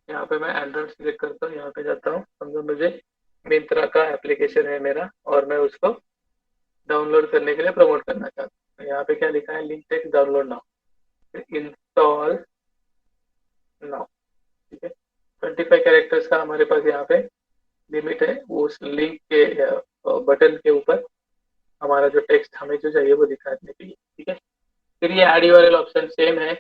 यहाँ पे मैं एंड्रॉइड सिलेक्ट करता हूँ, यहाँ पे जाता हूँ, समझो मुझे मिंत्रा का एप्लीकेशन है मेरा, और मैं उसको डाउनलोड करने के लिए प्रमोट करना चाहता हूँ। तो यहाँ पे क्या लिखा है, link text download now, install now. ठीक है, 25 कैरेक्टर्स का हमारे पास यहाँ पे लिमिट है। उस लिंक के बटन के ऊपर हमारा जो टेक्स्ट हमें जो चाहिए वो दिखाने के लिए। ठीक है, फिर ये एड यूआरएल ऑप्शन सेम है,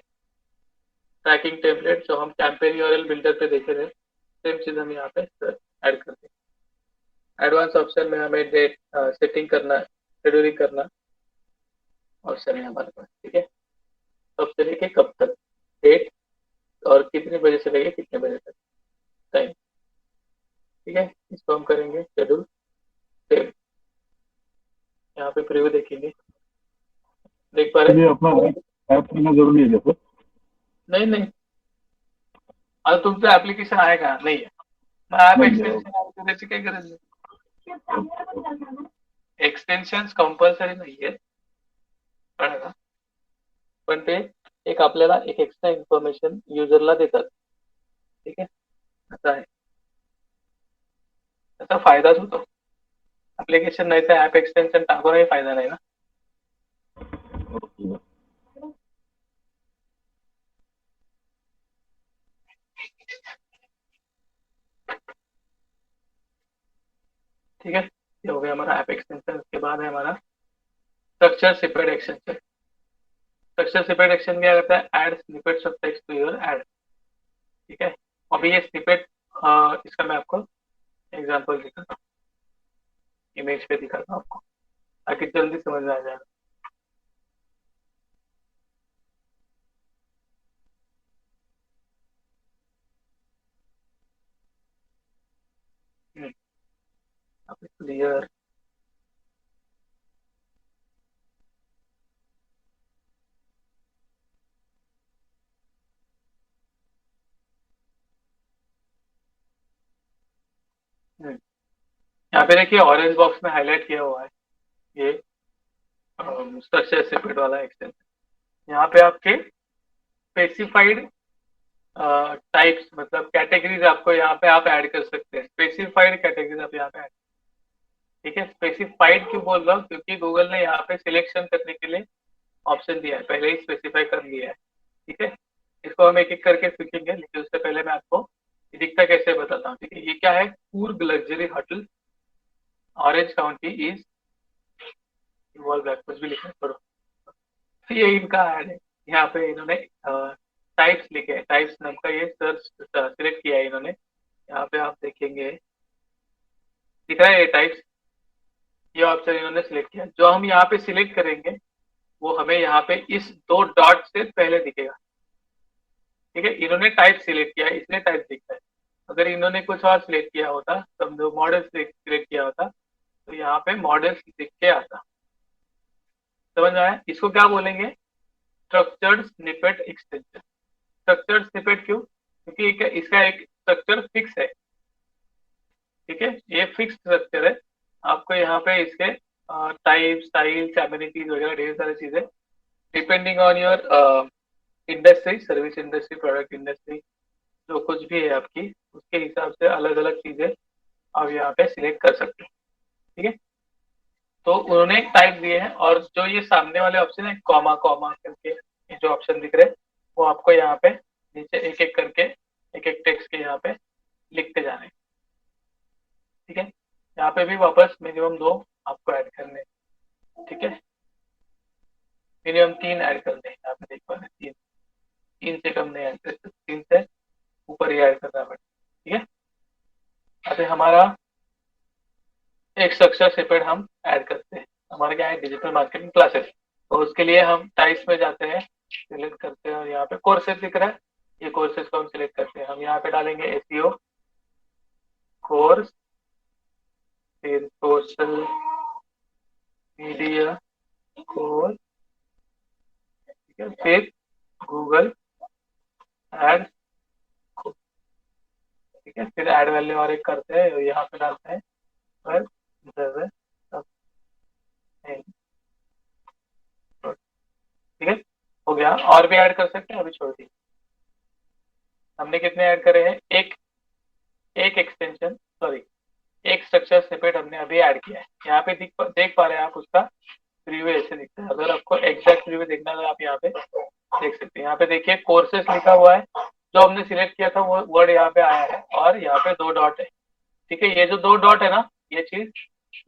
ट्रैकिंग टेम्पलेट जो हम कैंपेन यूआरएल बिल्डर पे देखे थे, सेम चीज हम यहाँ पे ऐड करते हैं। एडवांस ऑप्शन में हमें डेट सेटिंग करना, शेड्यूलिंग करना ऑप्शन है हमारे पास। ठीक है, कब से लेके कब तक, डेट, और कितने बजे से लेके कितने बजे तक टाइम। ठीक है, इसको हम करेंगे शेड्यूल सेव। यहाँ पे प्रीव्यू देखेंगे, देख पा रहे? ये अपना ऐप करना जरूरी है क्या सर? नहीं नहीं, अब तुमसे एप्लीकेशन आएगा नहीं है, मैं ऐप नहीं है। एक्सटेंशन आपको देने की क्या गरज है। एक्सटेन्शन कंपल्सरी नाही आहे, कळलं का? पण ते एक आपल्याला एक एक्स्ट्रा इन्फॉर्मेशन युजरला देतात. ठीक आहे, असं आहे, त्याचा फायदाच होतो. ऍप्लिकेशन नाही तर ऍप एक्सटेन्शन टाकूनही फायदा नाही ना. ओके। ठीक है, ये हो गया हमारा ऐप एक्सटेंशन। उसके बाद है हमारा structure snippet extension. Structure snippet action क्या करता है, add snippets of text to your ad. ठीक है, अभी ये स्निपेट, इसका मैं आपको एग्जांपल दिखाता हूँ, इमेज पे दिखाता हूँ आपको ताकि जल्दी समझ में आ जाए। क्लियर। यहाँ पे देखिए ऑरेंज बॉक्स में हाईलाइट किया हुआ है ये स्ट्रक्चर स्निपेट वाला एक्सटेंशन। यहाँ पे आपके स्पेसिफाइड टाइप्स मतलब कैटेगरीज आपको यहाँ पे आप ऐड कर सकते हैं। स्पेसिफाइड कैटेगरीज आप यहाँ पे ऐड, ठीक है। स्पेसिफाइड क्यों बोल रहा हूँ, क्योंकि गूगल ने यहाँ पे सिलेक्शन करने के लिए ऑप्शन दिया है, पहले ही स्पेसिफाई कर लिया है। ठीक है, इसको हम एक एक करके सीखेंगे, लेकिन उससे पहले मैं आपको ये दिखता कैसे बताता हूँ। ठीक है, ये क्या है, Coorg luxury hotel orange county is involve, कुछ भी लिखना करो। तो ये इनका ऐड है, यहाँ पे इन्होंने टाइप्स लिखे हैं, टाइप्स नाम का ये सर्च सिलेक्ट किया है इन्होंने। यहाँ पे आप देखेंगे दिख रहा है ये टाइप्स, ये ऑप्शन इन्होंने सिलेक्ट किया। जो हम यहाँ पे सिलेक्ट करेंगे वो हमें यहाँ पे इस दो डॉट से पहले दिखेगा। ठीक है, इन्होंने टाइप सिलेक्ट किया है इसलिए टाइप दिखता है। अगर इन्होंने कुछ और सिलेक्ट किया होता, समझो मॉडल सिलेक्ट किया होता, तो यहाँ पे मॉडल दिख के आता। समझ में आया? इसको क्या बोलेंगे, structured snippet extension. Structured snippet क्यों, क्योंकि इसका एक स्ट्रक्चर फिक्स है। ठीक है, ये फिक्स स्ट्रक्चर है। आपको यहाँ पे इसके टाइप स्टाइल्स एमिनिटीज वगैरह ढेर सारी चीजें depending on your industry, service industry, product industry, जो कुछ भी है आपकी, उसके हिसाब से अलग अलग चीजें आप यहाँ पे सिलेक्ट कर सकते हैं। ठीक है, तो उन्होंने एक टाइप दिए हैं, और जो ये सामने वाले ऑप्शन है कॉमा कॉमा करके ये जो ऑप्शन दिख रहे हैं, वो आपको यहाँ पे नीचे एक एक करके एक एक टेक्स्ट के यहाँ पे लिखते जाने। ठीक है, यहाँ पे भी वापस मिनिमम 2 आपको ऐड करने। ठीक है, मिनिमम 3 ऐड करने, यहाँ पे देख पा रहे हैं 3, 3 से कम नहीं ऐड कर सकते, 3 से ऊपर ही ऐड करना पड़ेगा। ठीक है, अभी हमारा एक स्ट्रक्चर स्निपेट हम ऐड करते हैं। हमारे क्या है, डिजिटल मार्केटिंग क्लासेस। तो उसके लिए हम टाइप्स में जाते हैं, सिलेक्ट करते हैं, और यहाँ पे कोर्सेज दिख रहा है, ये कोर्सेज को हम सिलेक्ट करते हैं। हम यहाँ पे डालेंगे एसईओ कोर्स, फिर सोशल मीडिया कोर्स, ठीक है, फिर गूगल एड, ठीक है, फिर एड वैल्यू और एक करते हैं, यहाँ पे डालते हैं 12, 7, ठीक है, हो गया। और भी ऐड कर सकते हैं, अभी छोड़ दी। हमने कितने ऐड करे हैं, एक एक एक्सटेंशन, सॉरी एक स्ट्रक्चर स्निपेट हमने अभी ऐड किया है। यहाँ पे देख पा रहे हैं आप, उसका प्रीव्यू ऐसे दिखता है। अगर आपको एग्जैक्ट प्रीव्यू देखना है तो आप यहाँ पे देख सकते हैं। यहाँ पे देखिए कोर्सेस लिखा हुआ है, जो हमने सिलेक्ट किया था वो वर्ड यहाँ पे आया है, और यहाँ पे 2 डॉट है। ठीक है, ये जो 2 डॉट है ना, ये चीज,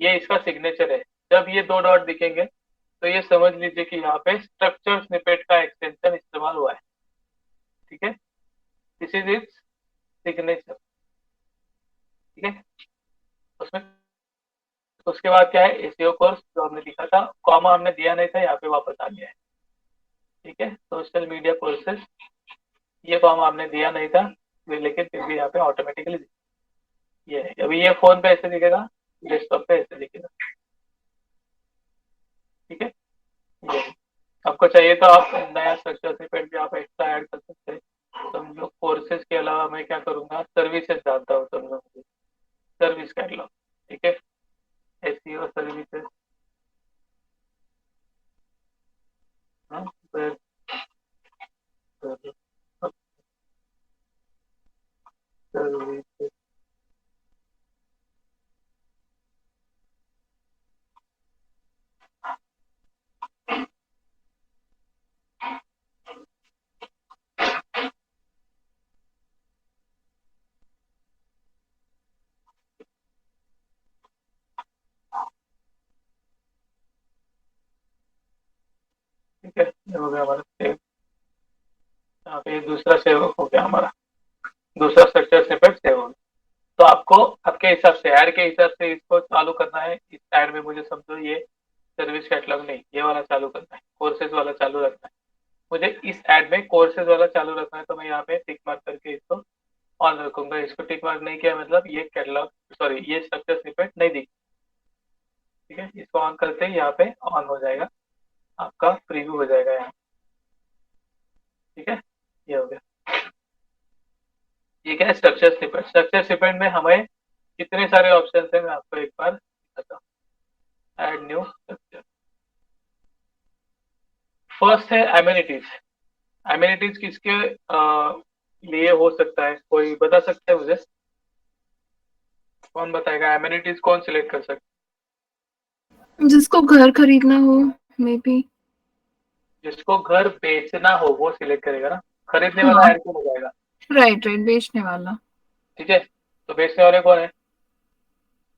ये इसका सिग्नेचर है। जब ये 2 डॉट दिखेंगे तो ये समझ लीजिए कि यहाँ पे स्ट्रक्चर स्निपेट का एक्सटेंशन इस्तेमाल हुआ है। ठीक है, दिस इज इट्स सिग्नेचर। ठीक है, उसमें उसके बाद क्या है, एसईओ कोर्स जो हमने लिखा था, कॉमा हमने दिया नहीं था, यहाँ पे वापस आ गया है। ठीक है, सोशल मीडिया कोर्सेज, ये फॉर्म आपने दिया नहीं था, लेकिन फिर भी यहाँ पे ऑटोमेटिकली ये है। अभी ये फोन पे ऐसे दिखेगा, डेस्कटॉप पे ऐसे दिखेगा। ठीक है, ये आपको चाहिए तो आप नया स्ट्रक्चर स्निपेट भी आप एक्स्ट्रा ऐड कर सकते हैं। समझो कोर्सेज के अलावा मैं क्या करूंगा, सर्विसेज डालता हूँ, समझो मुझे सर्विस कैटलॉग। ठीक है, एसईओ सर्विसेज, हाँ, सर्विसेज। ठीक है, ये हो गया हमारा सेव। यहाँ पे दूसरा सेव हो गया हमारा, दूसरा स्ट्रक्चर स्निपेट सेव हो गया। तो आपको आपके हिसाब से, ऐड के हिसाब से इसको चालू करना है। इस ऐड में मुझे समझो ये सर्विस कैटलॉग नहीं, ये वाला चालू करना है, कोर्सेज वाला चालू रखना है। मुझे इस ऐड में कोर्सेज वाला चालू रखना है, तो मैं यहाँ पे टिक मार्क करके इसको ऑन रखूंगा। इसको टिक मार्क नहीं किया मतलब ये कैटलॉग, सॉरी, ये स्ट्रक्चर स्निपेट नहीं दिख। ठीक है, इसको ऑन करते ही यहाँ पे ऑन हो जाएगा, आपका प्रीव्यू हो जाएगा यहाँ। ठीक है, ये हो गया। ये क्या है, स्ट्रक्चर स्निपेट। स्ट्रक्चर स्निपेट में हमें कितने सारे ऑप्शन है, मैं आपको एक बार बताता हूँ। Add new structure. फर्स्ट है एमिनिटीज। एमिनिटीज किसके लिए हो सकता है, कोई बता सकता है मुझे? कौन बताएगा, एमिनिटीज कौन सिलेक्ट कर सकता जिसको घर खरीदना हो, मे बी। है? जिसको घर बेचना हो वो सिलेक्ट करेगा ना, खरीदने वाला हाँ, ऐड क्यों हो जाएगा? राइट राइट, बेचने वाला। ठीक है, तो बेचने वाले कौन है?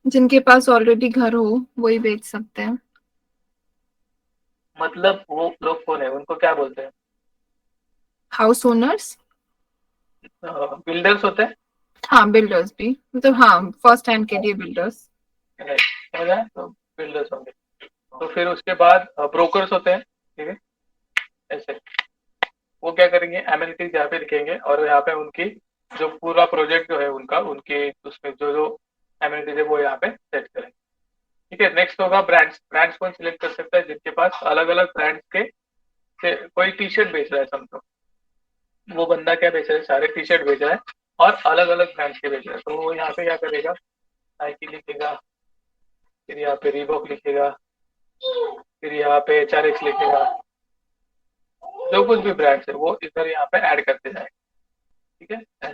जिनके पास ऑलरेडी घर हो वही बेच सकते हैं। मतलब वो लोग कौन है, उनको क्या बोलते हैं? House owners. बिल्डर्स होते हैं। हाँ, बिल्डर्स भी, मतलब हाँ, फर्स्ट हैंड के लिए बिल्डर्स। Right, समझ आया? तो बिल्डर्स होंगे। तो फिर उसके बाद ब्रोकर्स होते हैं। ठीक है, ऐसे वो क्या करेंगे, एमिनिटीज यहाँ पे लिखेंगे और यहाँ पे उनकी जो पूरा प्रोजेक्ट जो है उनका, उनके उसमें जो जो एमिनिटीज है वो यहाँ पे सेट करेंगे। ठीक है, नेक्स्ट होगा ब्रांड्स। ब्रांड्स कौन सिलेक्ट कर सकता है? जिनके पास अलग अलग ब्रांड्स के कोई टी शर्ट बेच रहा है समझो, वो बंदा क्या बेच रहा है, सारे टी शर्ट बेच रहा है और अलग अलग ब्रांड्स के बेच रहा है। तो वो यहाँ पे क्या करेगा, नाइकी लिखेगा, फिर यहाँ पे रीबॉक लिखेगा, फिर यहाँ पे HRX लिखेगा, जो कुछ भी ब्रांड्स है वो इधर यहाँ पे ऐड करते जाए। ठीक है,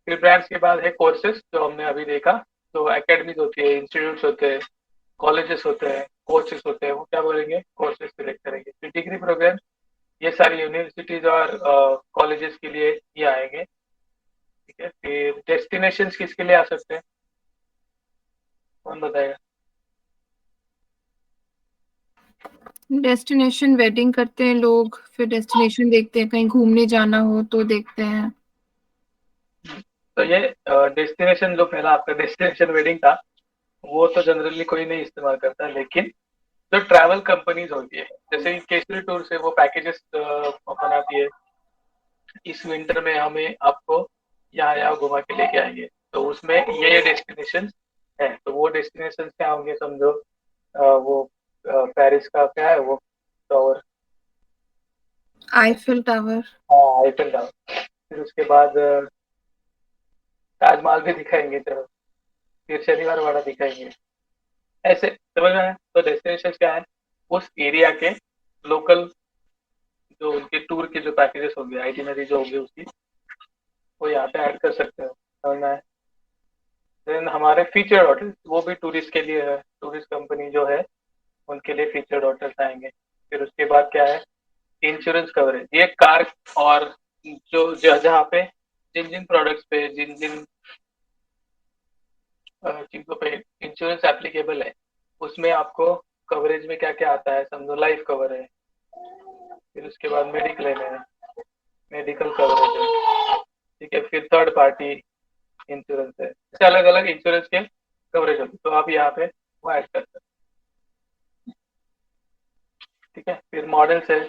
फिर ब्रांड्स के बाद है कोर्सेज, जो हमने अभी देखा। तो एकेडमीज होती है, इंस्टीट्यूट्स होते हैं, कॉलेजेस होते हैं, कोर्सेज होते हैं, वो क्या बोलेंगे, कोर्सेज सिलेक्ट करेंगे। फिर डिग्री प्रोग्राम, ये सारी यूनिवर्सिटीज और कॉलेजेस के लिए ये आएंगे। ठीक है, फिर डेस्टिनेशन किसके लिए आ सकते हैं, कौन बताएगा? डेस्टिनेशन वेडिंग करते हैं लोग, फिर डेस्टिनेशन देखते हैं, कहीं घूमने जाना हो तो देखते हैं। तो ये डेस्टिनेशन, जो पहला आपका डेस्टिनेशन वेडिंग था, वो तो जनरली कोई नहीं इस्तेमाल करता, लेकिन जो ट्रैवल कंपनीज होती है, जैसे कि केसरी टूर से वो पैकेजेस बनाती है, इस विंटर में हमें आपको यहाँ यहाँ घुमा के लेके आएंगे, तो उसमें ये डेस्टिनेशन है। तो वो डेस्टिनेशन क्या होंगे समझो, वो पेरिस का क्या है वो टावर, आईफिल टावर। हाँ आईफिल टावर। फिर उसके बाद ताजमहल भी दिखाएंगे चलो, फिर शनिवार वाड़ा दिखाएंगे, ऐसे समझ में आया? तो डेस्टिनेशन क्या है, उस एरिया के लोकल जो उनके टूर के जो पैकेजेस होंगे, आइटिनरी जो होंगे उसकी, वो यहाँ पे ऐड कर सकते हो, समझ में आया? देन हमारे फीचर होटल, वो भी टूरिस्ट के लिए है, टूरिस्ट कंपनी जो है उनके लिए फीचर्ड होटल्स आएंगे। फिर उसके बाद क्या है, इंश्योरेंस कवरेज, ये कार और जो जहाँ पे जिन जिन प्रोडक्ट्स पे, जिन जिन चीजों पे इंश्योरेंस एप्लीकेबल है, उसमें आपको कवरेज में क्या क्या आता है, समझो लाइफ कवर है, फिर उसके बाद मेडिक्लेम है, मेडिकल कवरेज है। ठीक है, फिर थर्ड पार्टी इंश्योरेंस है, ऐसे अलग अलग इंश्योरेंस के कवरेज होते हैं, तो आप यहाँ पे वो ऐड कर सकते हैं। ठीक है, फिर मॉडल्स है,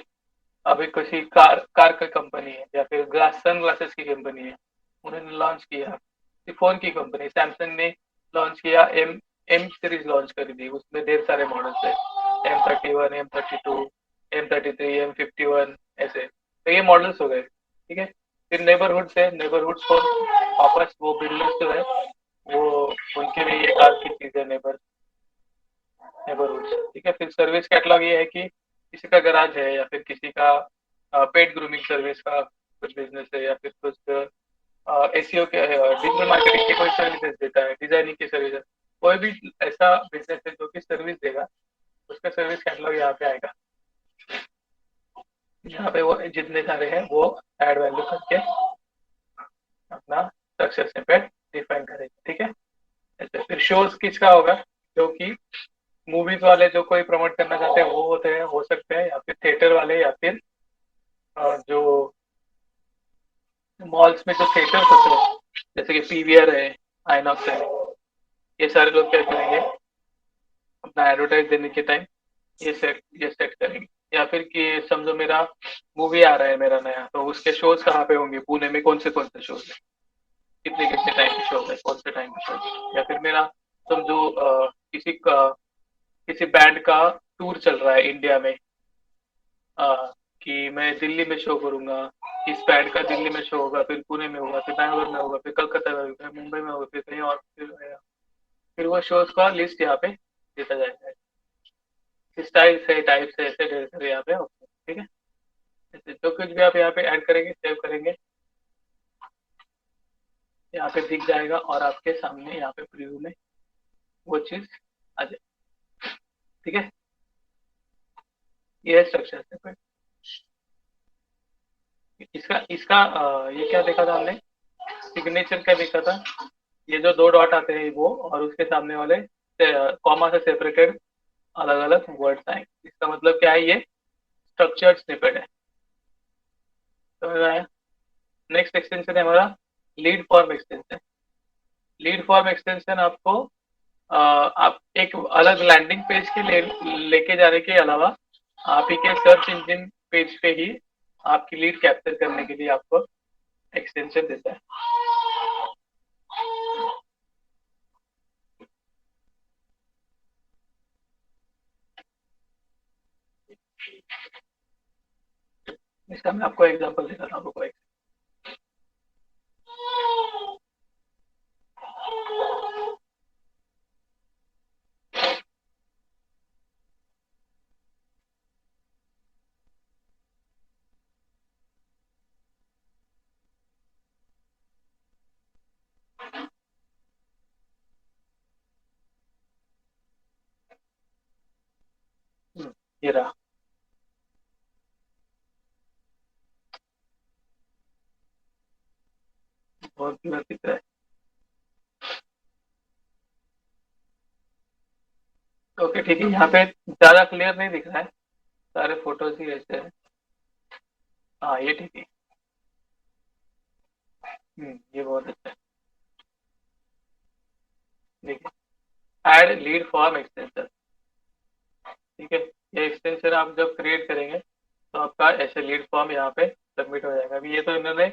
अभी किसी कार की कंपनी है या फिर सन ग्लासेस की कंपनी है, उन्होंने लॉन्च किया। फोन की कंपनी सैमसंग ने लॉन्च किया, एम एम सीरीज लॉन्च कर दी, उसमें ढेर सारे मॉडल्स है, M31, M32, M33, M51, ऐसे। तो ये मॉडल्स हो गए, ठीक है। फिर नेबरहुड से, नेबरहुड को वापस वो बिल्डर्स जो है वो, उनके लिए ये काम की चीज है नेबरहुड, ठीक है। फिर सर्विस कैटलॉग ये है कि किसी का गराज है या फिर किसी का पेड ग्रूमिंग सर्विस का कुछ बिजनेस है, या फिर कुछ एसईओ के डिजिटल मार्केटिंग की कोई सर्विसेज देता है, डिजाइनिंग की सर्विस, कोई भी ऐसा बिजनेस है जो कि सर्विस देगा, उसका सर्विस कैटलॉग यहाँ पे आएगा। यहाँ पे वो जितने सारे हैं वो ऐड वैल्यू करके अपना सक्सेस इम्पैक्ट डिफाइन करेंगे, ठीक है। ऐसे फिर शोज किसका होगा, जो कि मूवीज वाले जो कोई प्रमोट करना चाहते हैं वो होते हैं, हो सकते हैं, या फिर थिएटर वाले, या फिर जो मॉल्स में जो थिएटर्स होते हैं, जैसे कि पीवीआर है, आइनॉक्स है, ये सारे लोग क्या करेंगे, अपना एडवर्टाइज देने के टाइम ये सेट करेंगे। या फिर कि समझो मेरा मूवी आ रहा है मेरा नया, तो उसके शोज कहाँ पे होंगे, पुणे में कौन से शोज है, कितने कितने टाइम के शोज है, कौन से टाइम के शोज। या फिर मेरा समझो किसी बैंड का टूर चल रहा है इंडिया में, कि मैं दिल्ली में शो करूंगा, इस बैंड का दिल्ली में शो होगा, फिर पुणे में होगा, फिर बैंगलोर में होगा, फिर कलकत्ता में होगा, फिर मुंबई में होगा, फिर कहीं और, फिर वो शोज का लिस्ट यहाँ पे देता जाएगा। स्टाइल से, टाइप से, ऐसे ढेर सारे यहाँ पे ऑप्शन, ठीक है। ऐसे जो कुछ भी आप यहाँ पे ऐड करेंगे, सेव करेंगे, यहाँ पे दिख जाएगा, और आपके सामने यहाँ पे प्रीव्यू में वो चीज आ जाए, ठीक है। ये है स्ट्रक्चर है। इसका इसका ये क्या देखा था हमने, सिग्नेचर क्या देखा था, ये जो दो डॉट आते हैं वो, और उसके सामने वाले कॉमा से सेपरेटेड अलग अलग वर्ड्स आएंगे, इसका मतलब क्या है, ये स्ट्रक्चर्ड स्निपेट है, समझ में आया। नेक्स्ट एक्सटेंशन है हमारा lead form extension. Lead form extension आपको आप एक अलग लैंडिंग पेज के लेके जाने के अलावा आप ही के सर्च इंजन पेज पे ही आपकी लीड कैप्चर करने के लिए आपको एक्सटेंशन देता है। इसका मैं आपको एग्जांपल दिखाता हूँ, रुको ये रहा। बहुत क्लियर दिख रहा है। ओके ठीक है, यहाँ पे ज्यादा क्लियर नहीं दिख रहा है, सारे फोटोज ही ऐसे हैं। हाँ ये ठीक है। ये बहुत अच्छा है। देखिए, ऐड लीड फॉर्म एक्सटेंशन, ठीक है। ये एक्सटेंशन आप जब क्रिएट करेंगे तो आपका ऐसे लीड फॉर्म यहाँ पे सबमिट हो जाएगा। अभी ये तो इन्होंने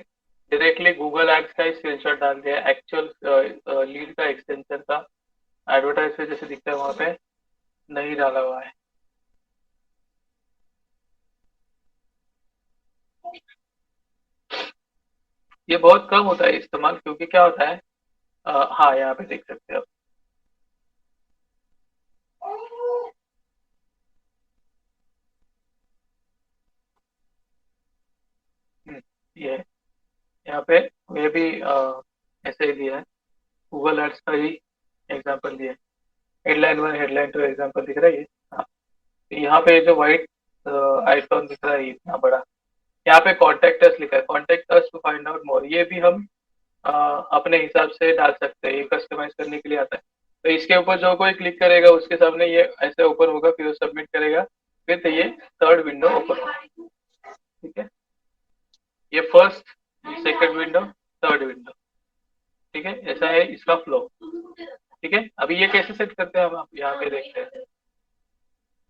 डायरेक्टली गूगल एड्स का ही स्क्रीनशॉट डाल दिया, एक्चुअल लीड का एक्सटेंशन का एडवर्टाइज पे जैसे दिखता है वहाँ पे नहीं डाला हुआ है। ये बहुत कम होता है इस्तेमाल, क्योंकि क्या होता है, हाँ यहाँ पे देख सकते हो आप। ये है, यहाँ पे ये भी ऐसे ही दिया है, गूगल एड्स का ही एग्जांपल दिया है। हेडलाइन 1, हेडलाइन 2 एग्जांपल दिख रहा है ये। हाँ, तो यहाँ पे जो व्हाइट आइकॉन दिख रहा है इतना बड़ा, यहाँ पे कॉन्टेक्ट अस लिखा है, contact us to find out more, ये भी हम अपने हिसाब से डाल सकते हैं, ये कस्टमाइज करने के लिए आता है। तो इसके ऊपर जो कोई क्लिक करेगा उसके सामने ये ऐसे ओपन होगा, फिर वो सबमिट करेगा, फिर तो ये थर्ड विंडो ओपन होगा, ठीक है। ये first, second window, third window, ठीक है, ऐसा है इसका फ्लो, ठीक है। अभी ये कैसे सेट करते हैं हम, आप यहाँ पे देखते हैं,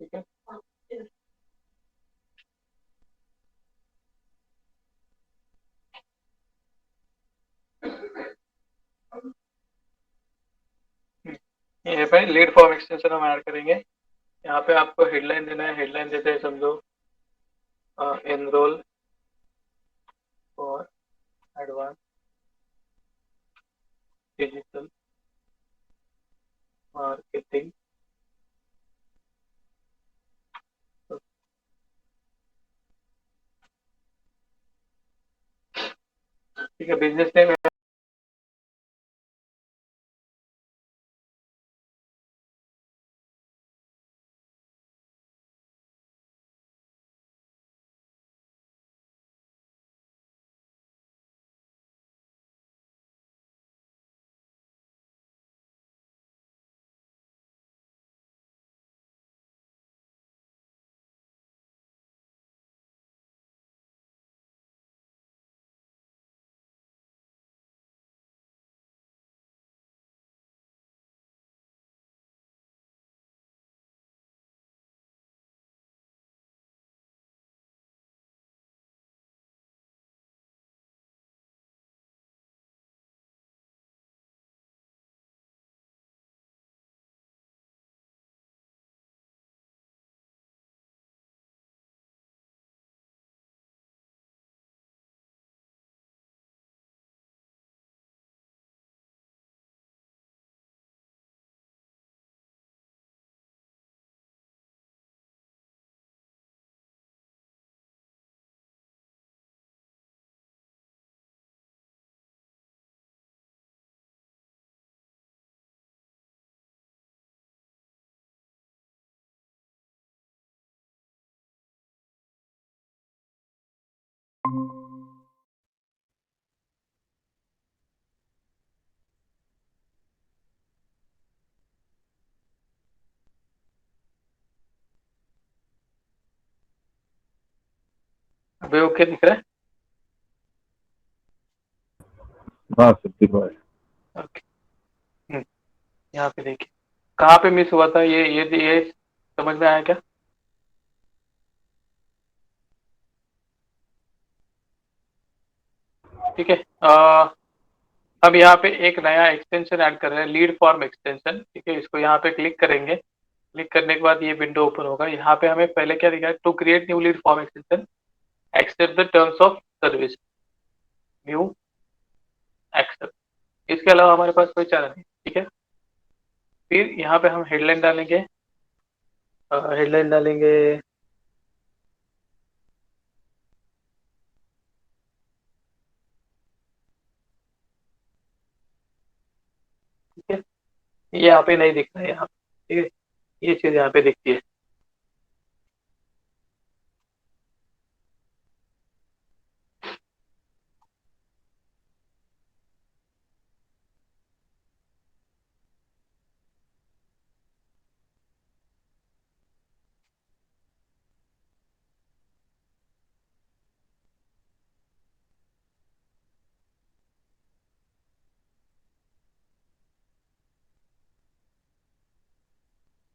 ठीक है। ये पे लीड फॉर्म एक्सटेंशन हम ऐड करेंगे। यहाँ पे आपको हेडलाइन देना है, हेडलाइन देते हैं समझो enrol for advance digital marketing. ठीक है, बिजनेस नेम अभी ओके दिख रहा है? हाँ सर ठीक है। ओके। यहाँ पे देखिए कहाँ पे मिस हुआ था, ये समझ में आया क्या? ठीक है। अब यहाँ पे एक नया एक्सटेंशन ऐड कर रहे हैं, लीड फॉर्म एक्सटेंशन। ठीक है, इसको यहाँ पे क्लिक करेंगे। क्लिक करने के बाद ये विंडो ओपन होगा। यहाँ पे हमें पहले क्या दिखा है, to create new lead form extension accept the terms of service, new accept. इसके अलावा हमारे पास कोई चारा नहीं। ठीक है, फिर यहाँ पे हम हेडलाइन डालेंगे। हेडलाइन डालेंगे ठीक है, ये यहाँ पे नहीं दिख रहा है यहाँ पे। ठीक है, ये चीज यहाँ पे दिखती है।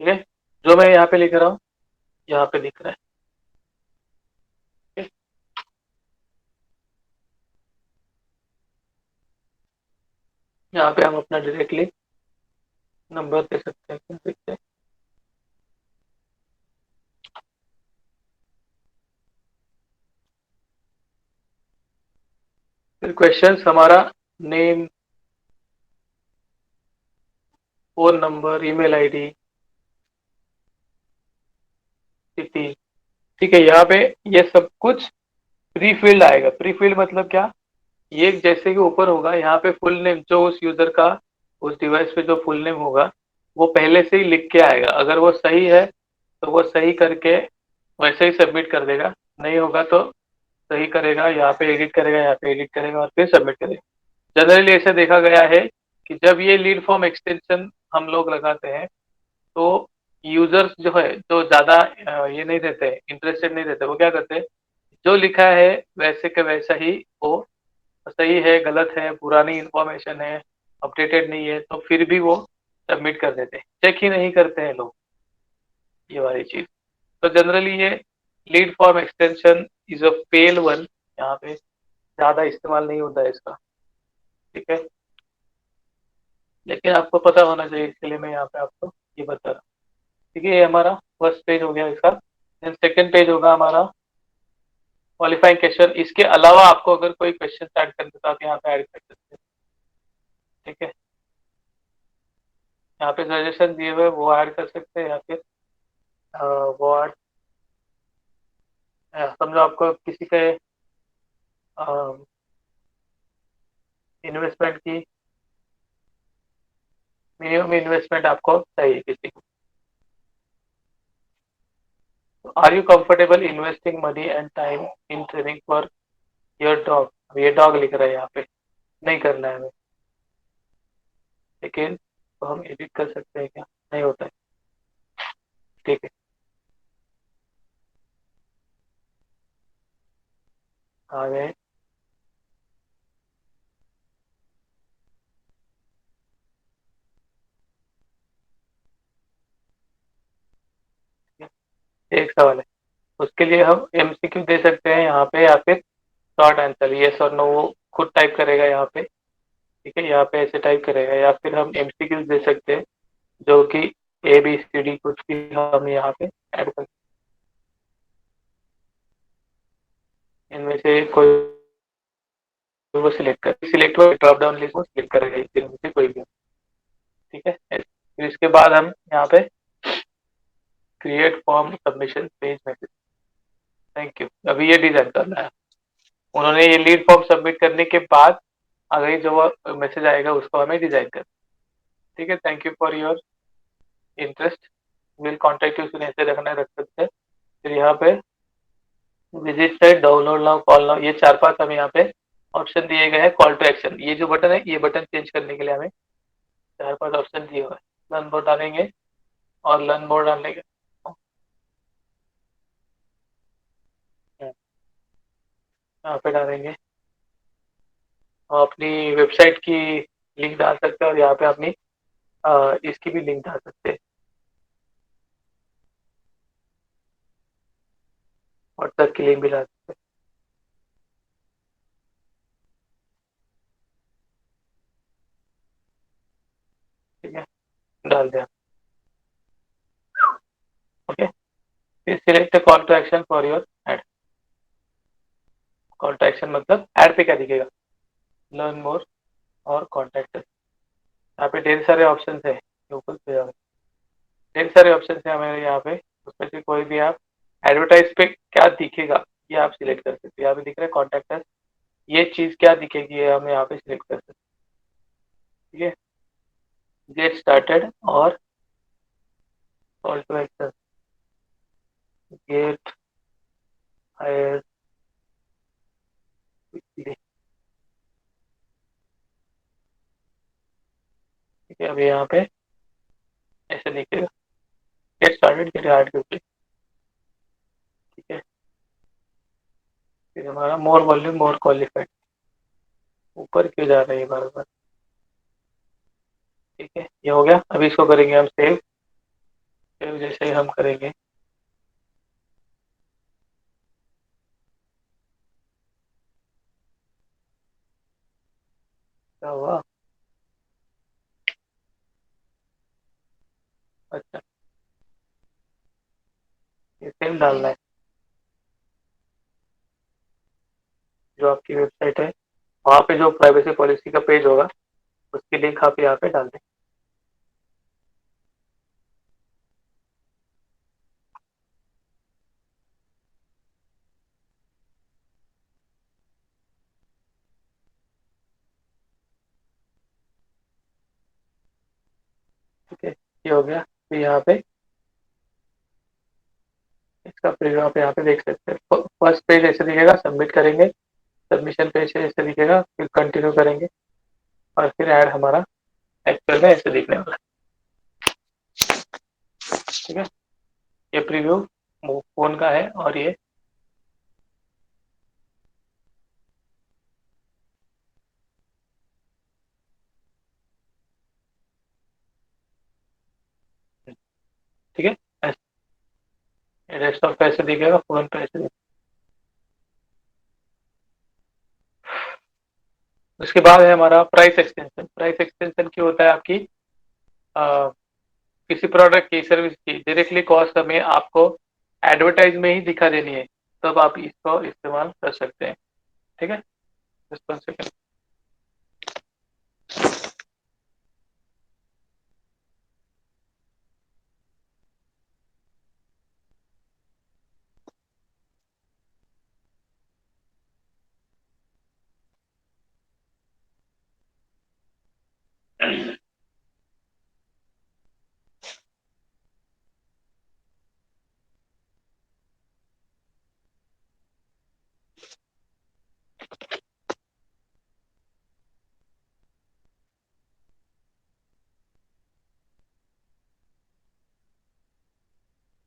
ठीक है, जो मैं यहाँ पे लिख रहा हूँ यहाँ पे दिख रहा है। ठीक है? यहाँ पे हम अपना डायरेक्टली नंबर दे सकते हैं, क्या सकते हैं। फिर क्वेश्चंस हमारा name, phone number, email ID, city. ठीक है, यहाँ पे ये सब कुछ प्री फील्ड आएगा। प्री फील्ड मतलब क्या, ये जैसे कि ऊपर होगा यहाँ पे फुल नेम, जो उस यूजर का उस डिवाइस पे जो फुल नेम होगा वो पहले से ही लिख के आएगा। अगर वो सही है तो वो सही करके वैसे ही सबमिट कर देगा, नहीं होगा तो सही करेगा, यहाँ पे एडिट करेगा, यहाँ पे एडिट करेगा और फिर सबमिट करेगा। जनरली ऐसे देखा गया है कि जब ये लीड फॉर्म एक्सटेंशन हम लोग लगाते हैं तो यूजर्स जो है, जो ज्यादा ये नहीं रहते, इंटरेस्टेड नहीं रहते, वो क्या करते हैं, जो लिखा है वैसे के वैसा ही वो सही है, गलत है, पुरानी इंफॉर्मेशन है, अपडेटेड नहीं है, तो फिर भी वो सबमिट कर देते हैं, चेक ही नहीं करते हैं लोग ये वाली चीज। तो जनरली ये lead form extension is a fail one, यहाँ पे ज्यादा इस्तेमाल नहीं होता है इसका। ठीक है, लेकिन आपको पता होना चाहिए, इसके लिए मैं यहाँ पे आपको ये बता रहा हूँ। ठीक है, ये हमारा फर्स्ट पेज हो गया इसका। देन सेकंड पेज होगा हमारा क्वालिफाइंग क्वेश्चन। इसके अलावा आपको अगर कोई क्वेश्चन ऐड करना तो आप यहाँ पे ऐड कर सकते हैं। ठीक है, यहाँ पे सजेशन दिए हुए वो ऐड कर सकते हैं, या फिर वो ऐड, समझो आपको किसी के इन्वेस्टमेंट की मिनिमम इन्वेस्टमेंट आपको चाहिए किसी को। Are you comfortable investing money and time in training for your dog? अब ये डॉग लिख रहा है यहाँ पे, नहीं करना है हमें, लेकिन तो हम एडिट कर सकते हैं क्या? नहीं होता है। ठीक है, आ गए। एक सवाल है, उसके लिए हम एमसीक्यू दे सकते हैं यहाँ पे, या फिर शॉर्ट आंसर यस और नो, वो खुद टाइप करेगा यहाँ पे। ठीक है, यहाँ पे ऐसे टाइप करेगा, या फिर हम एमसीक्यू दे सकते हैं जो कि ए बी सी डी कुछ भी हम यहाँ पे ऐड कर, इनमें से कोई वो सिलेक्ट हो, ड्रॉप डाउन लिस्ट को सिलेक्ट करेगा इनमें से कोई भी। ठीक है, फिर इसके बाद हम यहाँ पे create form submission page message, thank you, अभी ये डिजाइन करना है। उन्होंने ये लीड फॉर्म सबमिट करने के बाद अगर जो मैसेज आएगा उसको हमें डिजाइन करना। ठीक है, thank you for your interest, will contact you, ऐसे रखना रख सकते हैं। फिर यहाँ पे visit site, download now, call now, ये चार पांच हमें यहाँ पे ऑप्शन दिए गए हैं। कॉल टू एक्शन, ये जो बटन है, ये बटन चेंज करने के लिए हमें चार पांच ऑप्शन दिए हुए हैं। लर्न मोर डालेंगे, और लर्न मोर डालने के यहाँ पे डालेंगे, और अपनी वेबसाइट की लिंक डाल सकते हैं, और यहाँ पे अपनी इसकी भी लिंक डाल सकते हैं, व्हाट्सएप की लिंक भी डाल सकते हैं। ठीक है, डाल दिया। ओके, फिर select call to action for your ad. Call to action मतलब एड पे क्या दिखेगा? लर्न मोर और कॉन्टैक्ट। यहाँ पे ढेर सारे ऑप्शन है, ऊपर पे ढेर सारे ऑप्शन है हमारे यहाँ पे, उसमें से कोई भी आप एडवर्टाइज पे क्या दिखेगा ये आप सिलेक्ट कर सकते हैं। यहाँ पे दिख रहा है कॉन्टैक्ट, ये चीज क्या दिखेगी ये हम यहाँ पे सिलेक्ट कर सकते हैं। ठीक है, गेट स्टार्टेड और call to action, get hire, ठीक है, अभी यहाँ पे ऐसे दिखेगा, get started, get hired quickly. ठीक है, फिर हमारा मोर वॉल्यूम, मोर क्वालिफाइड, ऊपर क्यों जा रही है बार बार? ठीक है, ये हो गया। अभी इसको करेंगे हम सेव। सेव जैसे ही हम करेंगे, क्या हुआ? अच्छा, ये सेम डालना है, जो आपकी वेबसाइट है वहाँ पे जो प्राइवेसी पॉलिसी का पेज होगा उसकी लिंक आप यहाँ पे डाल दें। ठीक है, ये हो गया। फिर यहाँ पे इसका प्रीव्यू आप यहाँ पे देख सकते हैं। फर्स्ट पेज ऐसे दिखेगा, सबमिट करेंगे, सबमिशन पेज ऐसे दिखेगा, फिर कंटिन्यू करेंगे, और फिर ऐड हमारा एक्चुअल में ऐसे दिखने वाला है। ठीक है, ये प्रीव्यू फोन का है, और ये ठीक है, डेस्कटॉप पे ऐसे दिखेगा, फोन पे ऐसे दिखेगा। उसके बाद है हमारा प्राइस एक्सटेंशन। प्राइस एक्सटेंशन क्या होता है, आपकी अ, किसी प्रोडक्ट की, सर्विस की डायरेक्टली कॉस्ट हमें आपको एडवर्टाइज में ही दिखा देनी है, तब आप इसको इस्तेमाल कर सकते हैं। ठीक है, जस्ट वन सेकेंड।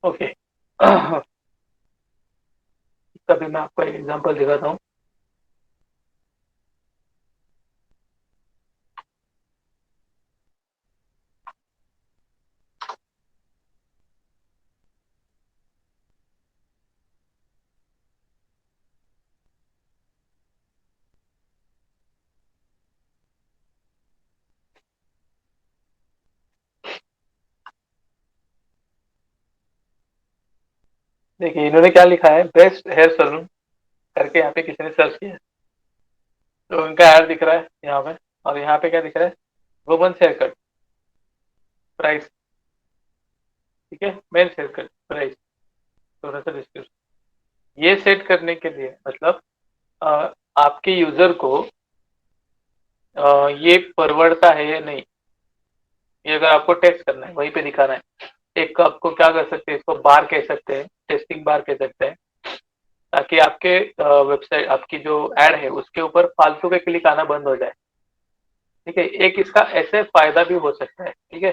ओके, तभी मैं आपको एक एग्जांपल दिखाता हूँ। देखिए इन्होंने क्या लिखा है, बेस्ट हेयर सलून करके यहाँ पे किसी ने सर्च किया, तो उनका ऐड दिख रहा है यहाँ पे। और यहाँ पे क्या दिख रहा है, वुमेन्स हेयर कट प्राइस। ठीक है, मेंस हेयर कट प्राइस, थोड़ा सा डिस्क्रिप्शन। ये सेट करने के लिए मतलब अ, आपके यूजर को ये परवड़ता है या नहीं, ये अगर आपको टेस्ट करना है, वहीं पे दिखाना है। एक आपको क्या कर सकते हैं, इसको बार कह सकते हैं, टेस्टिंग बार कह सकते हैं, ताकि आपके वेबसाइट, आपकी जो एड है उसके ऊपर फालतू के क्लिक आना बंद हो जाए। ठीक है, एक इसका ऐसे फायदा भी हो सकता है। ठीक है,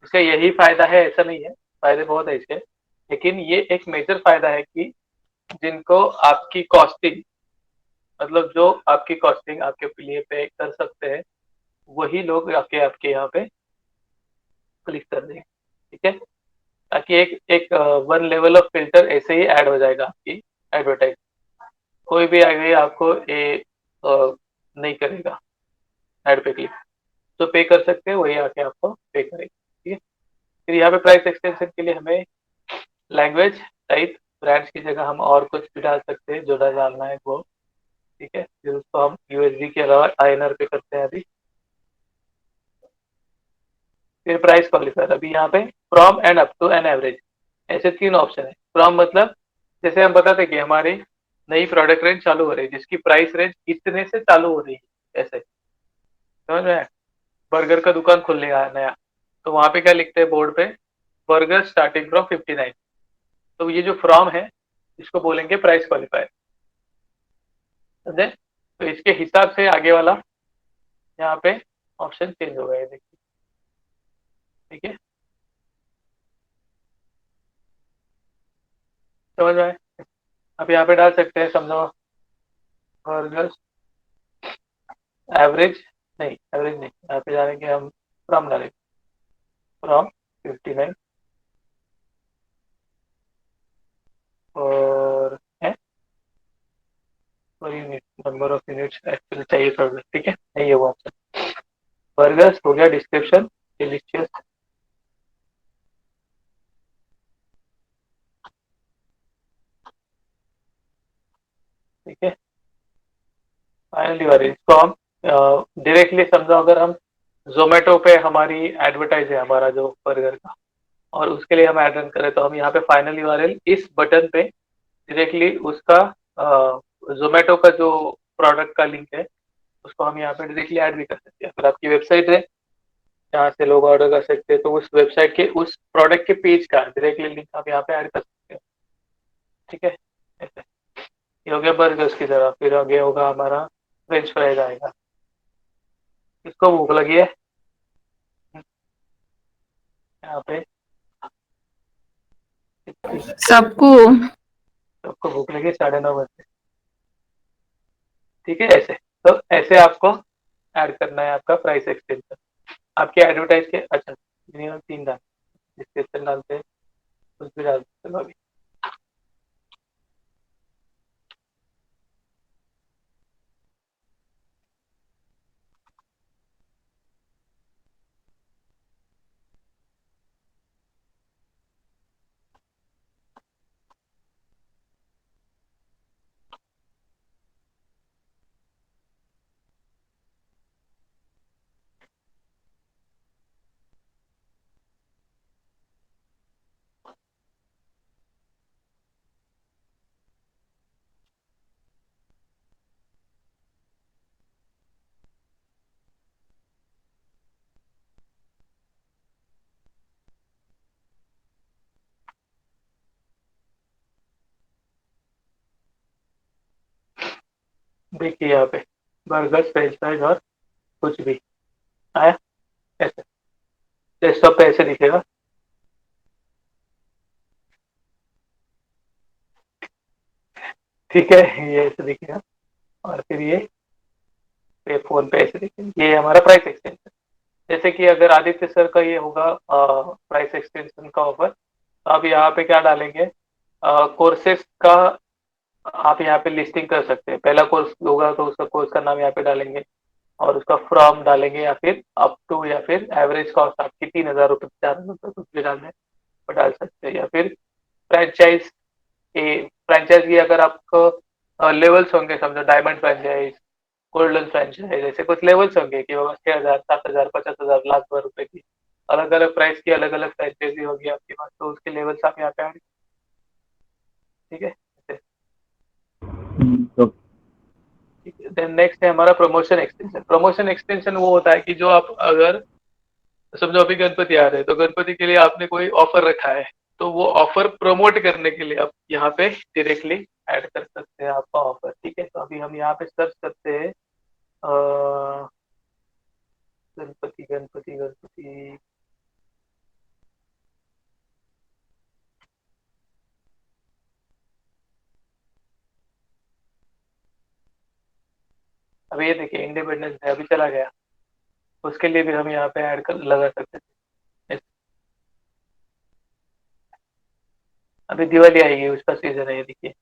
इसका यही फायदा है ऐसा नहीं है, फायदे बहुत है इसके, लेकिन ये एक मेजर फायदा है कि जिनको आपकी कॉस्टिंग, मतलब जो आपकी कॉस्टिंग आपके लिए पे कर सकते हैं, वही लोग आके आपके यहाँ पे क्लिक कर देंगे। ठीक है, ताकि एक एक वन लेवल ऑफ फिल्टर ऐसे ही ऐड हो जाएगा आपकी एडवर्टाइज। कोई भी आगे आपको ये नहीं करेगा ऐड पे क्लिक, जो पे कर सकते हैं वही आके आपको पे करेगा। ठीक है, फिर यहाँ पे प्राइस एक्सटेंशन के लिए हमें लैंग्वेज टाइप, ब्रांड्स की जगह हम और कुछ भी डाल सकते हैं, जो डालना है वो। ठीक है, फिर उसको हम यूएसडी के अलावा आईएनआर पे करते हैं अभी। फिर प्राइस क्वालिफायर, अभी यहाँ पे from and up to an average, ऐसे तीन ऑप्शन है। फ्रॉम मतलब जैसे हम बताते कि हमारी नई प्रोडक्ट रेंज चालू हो रही है जिसकी प्राइस रेंज इतने से चालू हो रही है, ऐसे समझ में। बर्गर का दुकान खुलने का नया, तो वहां पे क्या लिखते हैं बोर्ड पे, बर्गर स्टार्टिंग फ्रॉम 59। तो ये जो फ्रॉम है इसको बोलेंगे प्राइस क्वालिफायर, समझे। तो इसके हिसाब से आगे वाला यहाँ पे ऑप्शन चेंज हो गए, देखिए। ठीक है, समझ में आए? अब यहाँ पे डाल सकते हैं, समझो बर्गर एवरेज, नहीं एवरेज नहीं, यहाँ पे डालेंगे हम फ्रॉम, डालेंगे फ्रॉम 59 और है और unit, number of units actually चाहिए था। ठीक है, नहीं है वो ऑप्शन। बर्गर्स हो गया, डिस्क्रिप्शन डिलीशियस। ठीक है, फाइनली वाली इसको हम डायरेक्टली समझो, अगर हम जोमेटो पे हमारी एडवर्टाइज है हमारा जो बर्गर का, और उसके लिए हम ऐड रन करें, तो हम यहाँ पे फाइनल यूआरएल इस बटन पे डायरेक्टली उसका जोमेटो का जो प्रोडक्ट का लिंक है उसको हम यहाँ पे डायरेक्टली ऐड भी कर सकते हैं। फिर आपकी वेबसाइट है जहाँ से लोग ऑर्डर कर सकते हैं, तो उस वेबसाइट के उस प्रोडक्ट के पेज का डायरेक्टली लिंक आप यहाँ पे ऐड कर सकते हैं। ठीक है, ऐसे ये हो गया बर्गर्स की तरह। फिर आगे होगा हमारा फ्रेंच फ्राइज आएगा, किसको भूख लगी है यहाँ पे, सबको। सबको भूख लगी है 9:30 बजे। ठीक है, ऐसे तो ऐसे आपको ऐड करना है आपका प्राइस एक्सटेंशन आपके एडवर्टाइज के। अच्छा, मिनिमम 3 डाल, डिस्क्रिप्शन डालते हैं, कुछ भी डालते हैं अभी। देखिए यहाँ पे बर्गर्स, फ्रेंच फ्राइज और कुछ भी आया ऐसे। डेस्कटॉप पे ऐसे दिखेगा। ठीक है, ये ऐसे दिखेगा। और फिर ये पे फोन पे ऐसे दिखेगा। ये हमारा प्राइस एक्सटेंशन। जैसे कि अगर आदित्य सर का ये होगा प्राइस एक्सटेंशन का ऑफर, तो आप यहाँ पे क्या डालेंगे, कोर्सेस का आप यहाँ पे लिस्टिंग कर सकते हैं। पहला कोर्स होगा तो उसका कोर्स का नाम यहाँ पे डालेंगे और उसका फ्रॉम डालेंगे या फिर अप टू या फिर एवरेज कॉस्ट आपकी 3,000 रुपये 4,000 रुपये कुछ भी डालना है वो डाल सकते हैं। या फिर फ्रेंचाइज फ्रेंचाइजी अगर आपको लेवल्स होंगे, समझो डायमंड फ्रेंचाइज, गोल्डन फ्रेंचाइज, ऐसे कुछ लेवल्स होंगे कि बाबा 6,000 7,000 50,000 लाख भर रुपए की अलग अलग प्राइस की अलग अलग फ्रेंचाइजी होगी आपके पास, तो उसके लेवल्स आप यहाँ पे ऐड। ठीक है। तो देन नेक्स्ट है हमारा प्रमोशन एक्सटेंशन। प्रमोशन एक्सटेंशन वो होता है कि जो आप अगर समझो अभी गणपति आ रहे हैं तो गणपति के लिए आपने कोई ऑफर रखा है, तो वो ऑफर प्रमोट करने के लिए आप यहाँ पे डायरेक्टली ऐड कर सकते हैं आपका ऑफर। ठीक है, तो अभी हम यहाँ पे सर्च करते हैं गणपति गणपति गणपति। अभी ये देखिए इंडिपेंडेंस डे अभी चला गया, उसके लिए भी हम यहाँ पे ऐड कर लगा सकते हैं। अभी दिवाली आएगी उसका सीजन है, ये देखिए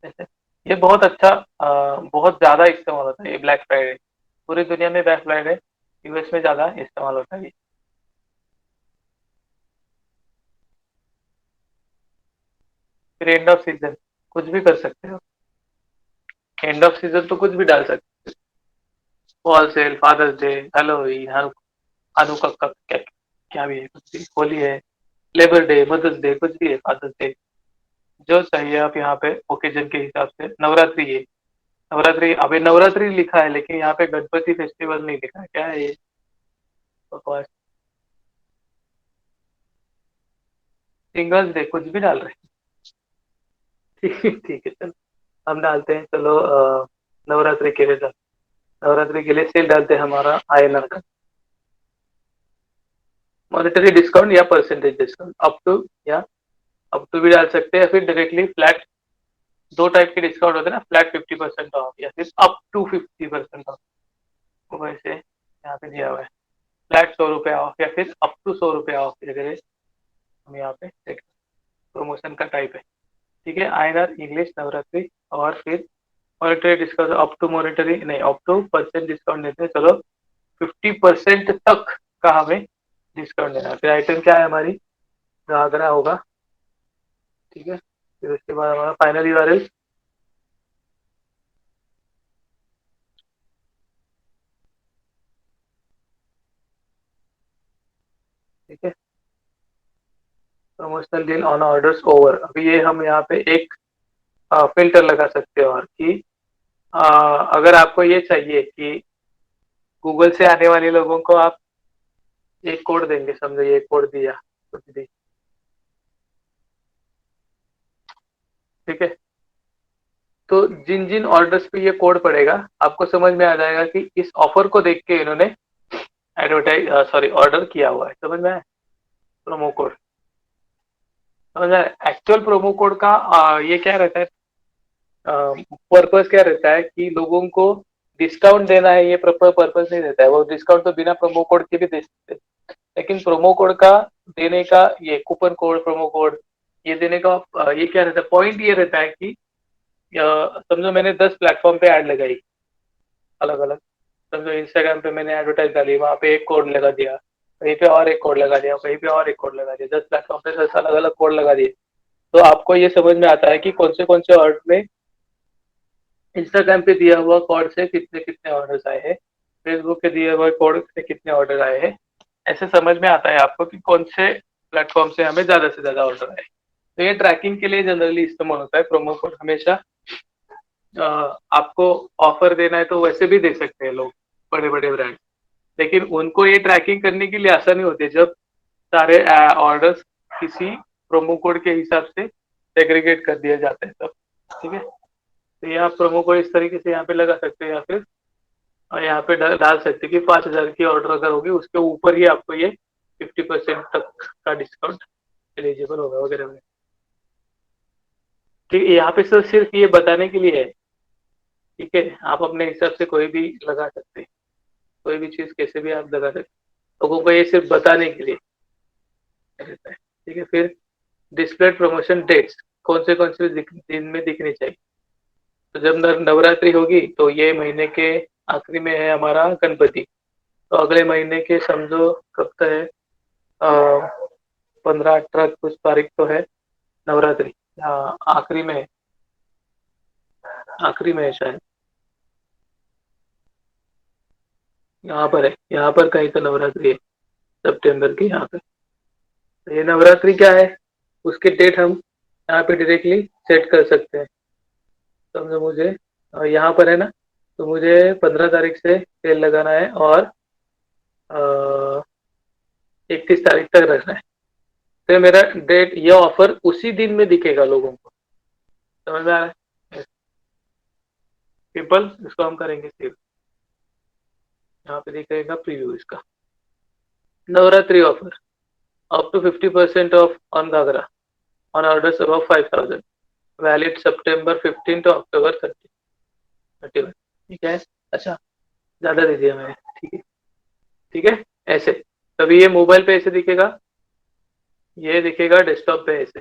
ऐसे। ये बहुत अच्छा बहुत ज्यादा इस्तेमाल होता है ये ब्लैक फ्राइडे। पूरी दुनिया में ब्लैक फ्राइडे, यूएस में ज्यादा इस्तेमाल होता है ये। फिर एंड ऑफ सीजन कुछ भी कर सकते हो। एंड ऑफ सीजन तो कुछ भी डाल सकते हो। Fall sale, Father's Day, Halloween, Hanukkah, क्या क्या भी है, कुछ भी, होली है, लेबर डे, मदर्स डे, कुछ भी है, फादर्स डे, जो चाहिए आप यहाँ पे ओकेजन के हिसाब से। नवरात्रि है, नवरात्रि अभी नवरात्रि लिखा है लेकिन यहाँ पे गणपति फेस्टिवल नहीं लिखा है, क्या है ये बकवास। सिंगल्स डे कुछ भी डाल रहे हैं। ठीक है चलो, हम डालते हैं चलो नवरात्रि के लिए नवरात्रि के लिए सेल डालते हैं हमारा आईएनआर का मॉनेटरी डिस्काउंट या परसेंटेज डिस्काउंट अप टू, या अप टू भी डाल सकते हैं, या फिर डायरेक्टली फ्लैट। दो टाइप के डिस्काउंट होते हैं ना, फ्लैट 50% ऑफ या फिर अप टू 50% ऑफ। तो वैसे यहाँ पे दिया हुआ है फ्लैट 100 रुपये ऑफ या फिर अप टू 100 रुपये ऑफ वगैरह। हम यहाँ पे प्रमोशन का टाइप है। ठीक है, आईएनआर इंग्लिश नवरात्रि। और फिर monetary discount up to, monetary नहीं अप टू परसेंट डिस्काउंट देते हैं चलो 50% तक का हमें डिस्काउंट देना है। फिर आइटम क्या है हमारी, घाघरा होगा। ठीक है, फिर उसके बाद हमारा फाइनल यूआरएल। ठीक है, promotional deal on orders over. अभी ये हम यहाँ पे एक फिल्टर लगा सकते हैं और कि आ, अगर आपको ये चाहिए कि गूगल से आने वाले लोगों को आप एक कोड देंगे, समझो ये कोड दिया कुछ भी। ठीक है, तो जिन जिन ऑर्डर्स पे ये कोड पड़ेगा आपको समझ में आ जाएगा कि इस ऑफर को देख के इन्होंने एडवर्टाइज सॉरी ऑर्डर किया हुआ है। समझ में आया, प्रोमो कोड समझ में आया। एक्चुअल प्रोमो कोड का ये क्या रहता है, पर्पस क्या रहता है कि लोगों को डिस्काउंट देना है, ये प्रॉपर पर्पस नहीं रहता है। वो डिस्काउंट तो बिना प्रोमो कोड के भी दे सकते हैं, लेकिन प्रोमो कोड का देने का, ये कूपन कोड प्रोमो कोड ये देने का ये क्या रहता है, पॉइंट ये रहता है कि समझो मैंने 10 प्लेटफॉर्म पे ऐड लगाई अलग अलग। समझो इंस्टाग्राम पे मैंने एडवर्टाइज डाली, वहाँ पे एक कोड लगा दिया, कहीं पे और एक कोड लगा दिया, कहीं पे और एक कोड लगा दिया, 10 प्लेटफॉर्म पे 10 अलग अलग कोड लगा दिए। तो आपको ये समझ में आता है कि कौन से ऑर्डर में इंस्टाग्राम पे दिया हुआ कोड से कितने कितने ऑर्डर्स आए हैं, फेसबुक पे दिए हुए कोड से कितने ऑर्डर आए हैं। ऐसे समझ में आता है आपको कि कौन से प्लेटफॉर्म से हमें ज्यादा से ज्यादा ऑर्डर आए। तो ये ट्रैकिंग के लिए जनरली इस्तेमाल होता है प्रोमो कोड हमेशा। आपको ऑफर देना है तो वैसे भी दे सकते हैं लोग, बड़े बड़े ब्रांड, लेकिन उनको ये ट्रैकिंग करने के लिए आसानी होती है जब सारे ऑर्डर्स किसी प्रोमो कोड के हिसाब से सेग्रीगेट कर दिए जाते हैं तब। ठीक है, तो ये आप प्रोमो कोड इस तरीके से यहाँ पे लगा सकते हैं, या फिर यहाँ पे डाल सकते हैं कि 5,000 की ऑर्डर अगर होगी उसके ऊपर ही आपको ये 50% तक का डिस्काउंट एलिजिबल होगा वगैरह वगैरह। ठीक है, यहाँ पे सर सिर्फ ये बताने के लिए है, ठीक है, आप अपने हिसाब से कोई भी लगा सकते हैं, कोई भी चीज कैसे भी आप लगा सकते हैं, लोगों को ये सिर्फ बताने के लिए रहता है। ठीक है, फिर डिस्प्ले प्रमोशन डेट्स कौन से दिन में दिखनी चाहिए। तो जब नवरात्रि होगी तो ये महीने के आखिरी में है हमारा गणपति, तो अगले महीने के समझो कब तक है, 15-18 कुछ तारीख तो है नवरात्रि, हाँ आखिरी में है, आखिरी में है शायद, यहाँ पर है, यहाँ पर कहीं तो नवरात्रि है सितंबर की यहाँ पे। तो ये नवरात्रि क्या है, उसके डेट हम यहाँ पे डायरेक्टली सेट कर सकते हैं। समझो मुझे यहाँ पर है ना, तो मुझे 15 तारीख से सेल लगाना है और 31 तारीख तक रखना है, तो मेरा डेट ये ऑफर उसी दिन में दिखेगा लोगों को। समझ में आ रहा है, सिंपल, इसको हम करेंगे सेव, यहाँ पे दिखेगा प्रीव्यू इसका। Navratri offer up to 50% off on ghagra on orders above 5,000, valid September 15 to October 31। ठीक है, अच्छा ज्यादा दे दिया मैंने, ठीक है, ठीक है, ऐसे तभी ये मोबाइल पे ऐसे दिखेगा, ये दिखेगा डेस्कटॉप पे ऐसे।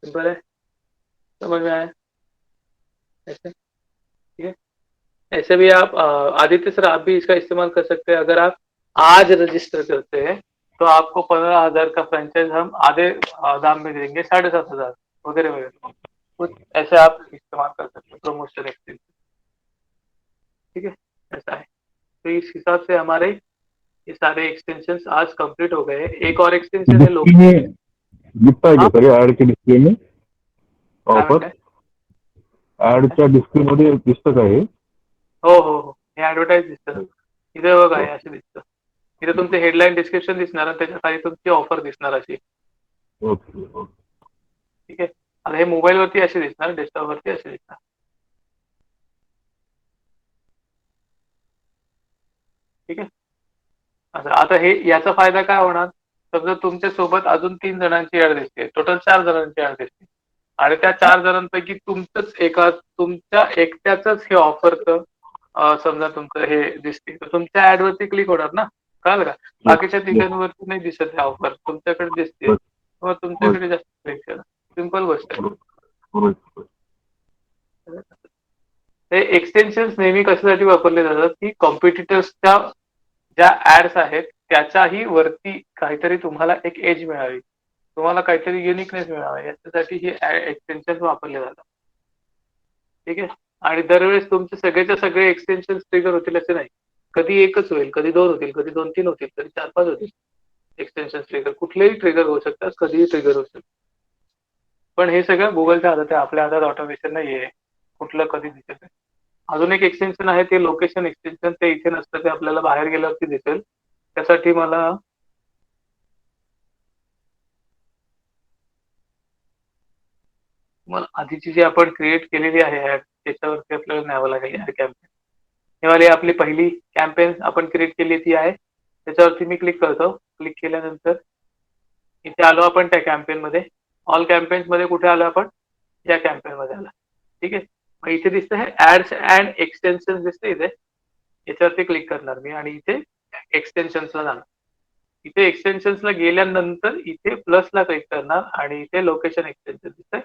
सिंपल है, समझ में आया ऐसे, ठीक है। ऐसे भी आप आदित्य सर आप भी इसका इस्तेमाल कर सकते हैं। अगर आप आज रजिस्टर करते हैं तो आपको 15,000 का फ्रेंचाइज हम आधे दाम में देंगे, 7,500 वगैरह वगैरह, कुछ ऐसे आप इस्तेमाल कर सकते हैं प्रमोशन एक्सचेंज। ठीक है, ऐसा है, तो इस हिसाब से हमारे ये सारे एक्सटेंशन आज कंप्लीट हो गए। एक और एक्सटेंशन है लोग, डिस्प्ले में दिखता है हाँ का सर ऍड के डिस्प्ले में काय ऑफर? म्हणताय, ऍडच्या डिस्प्ले मध्ये दिसतं का हे? हो हे ऍडव्हर्टाईज दिसतं ना, इथे बघा हे असे दिसतं, इथे तुमचे हेडलाईन डिस्क्रिप्शन दिसणार आणि त्याच्या खाली तुमची ऑफर दिसणार अशी। Okay okay. ठीक आहे, आता हे मोबाईल वरती असे दिसणार, डेस्कटॉप वरती असे दिसणार। ठीक आहे, असं आता हे याचा फायदा काय होणार, समजा तुमच्या सोबत अजून 3 जणांची ऍड दिसते, टोटल 4 जणांची ऍड दिसते आणि त्या 4 जणांपैकी तुमच्या एकट्याच हे ऑफरचं समजा तुमचं हे दिसते, तर तुमच्या ऍड वरती क्लिक होणार ना, कळालं का? बाकीच्या तिघांवरती नाही दिसत हे ऑफर, तुमच्याकडे दिसते, मग तुमच्याकडे जास्त क्लिक करा, सिंपल गोष्ट आहे। हे एक्सटेन्शन नेहमी कशासाठी वापरले जातात की कॉम्पिटिटर्सच्या ज्या ऍड्स आहेत त्याच्याही वरती काहीतरी तुम्हाला एक एज मिळावी, तुम्हाला काहीतरी युनिकनेस मिळावा, याच्यासाठी हे एक्सटेन्शन वापरले जातात। ठीक आहे, आणि दरवेळेस तुमचे सगळेच्या सगळे एक्सटेन्शन ट्रिगर होतील असे नाही, कधी एकच होईल, कधी 2 होतील, कधी 2-3 होतील, कधी 4-5 होतील एक्सटेन्शन ट्रिगर, कुठलेही ट्रिगर होऊ शकतात, कधीही ट्रिगर होऊ शकतात। पण हे सगळं गुगलच्या हातात आहे, आपल्या हातात ऑटोमेशन नाहीये, कुठलं कधी दिसत आहे। अजून एक एक्सटेन्शन आहे ते लोकेशन एक्सटेन्शन, ते इथे नसतं, ते आपल्याला बाहेर गेल्यावरती दिसेल, त्यासाठी मला आधीची जी आपण क्रिएट केलेली आहे ऍड त्याच्यावरती आपल्याला न्यावं लागेल ऍड कॅम्पेन। हे वाली आपली पहिली कॅम्पेन आपण क्रिएट केली ती आहे, त्याच्यावरती मी क्लिक करतो, क्लिक केल्यानंतर इथे आलो आपण त्या कॅम्पेन मध्ये, ऑल कॅम्पेन्स मध्ये कुठे आलो आपण, या कॅम्पेन मध्ये आला। ठीक आहे, मग इथे दिसतं हे ऍड्स अँड एक्सटेन्शन दिसते, इथे याच्यावरती क्लिक करणार मी आणि इथे एक्सटेन्शन्सला जाणार, इथे एक्सटेन्शन्सला गेल्यानंतर इथे प्लसला क्लिक करणार आणि इथे लोकेशन एक्सटेन्शन दिसतंय,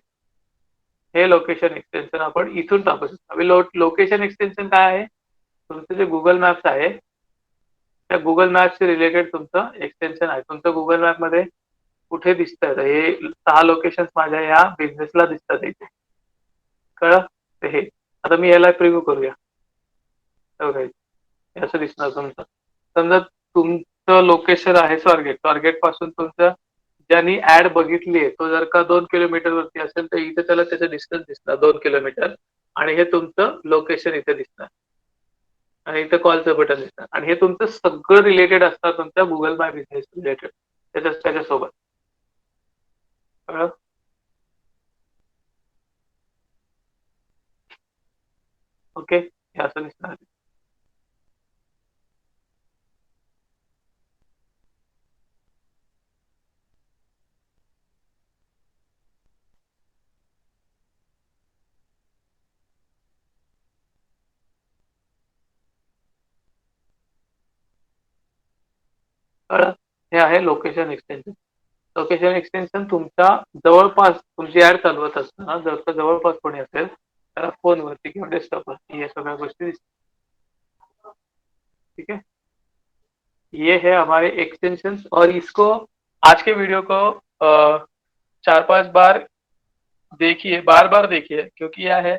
हे लोकेशन एक्सटेन्शन आपण इथून टाकू शकतो। लोकेशन एक्सटेन्शन काय आहे, तुमचं जे गुगल मॅप्स आहे त्या गुगल मॅप्सशी रिलेटेड तुमचं एक्सटेन्शन आहे। तुमचं गुगल मॅप मध्ये कुठे दिसतं, हे 6 लोकेशन माझ्या या बिझनेसला दिसतात इथे, कळलं, तर हे आता मी याला प्रिव्ह्यू करूया, असं दिसणार तुमचं। समजा तुमचं लोकेशन आहे स्वारगेट, स्वारगेट पासून तुमचं ज्यांनी ऍड बघितली आहे तो जर का 2 किलोमीटर वरती असेल तर इथे त्याला त्याचं डिस्टन्स दिसणार 2 किलोमीटर, आणि हे तुमचं लोकेशन इथे दिसणार आणि इथं कॉलचं बटन दिसणार, आणि हे तुमचं सगळं रिलेटेड असतात तुमच्या गुगल माय बिझनेस रिलेटेड त्याच्यासोबत, ओके, हे असं दिसणार आहे. कळलं? हे आहे लोकेशन एक्सटेन्शन. लोकेशन एक्सटेन्शन तुमच्या जवळपास तुमची ऍड चालवत असताना जर का जवळपास कोणी असेल त्याला फोनवरती किंवा डेस्कटॉपवरती या सगळ्या गोष्टी दिसतात. ठीक है, ये है हमारे एक्सटेंशन और इसको आज के वीडियो को 4-5 बार देखिए, बार बार देखिए, क्योंकि यह है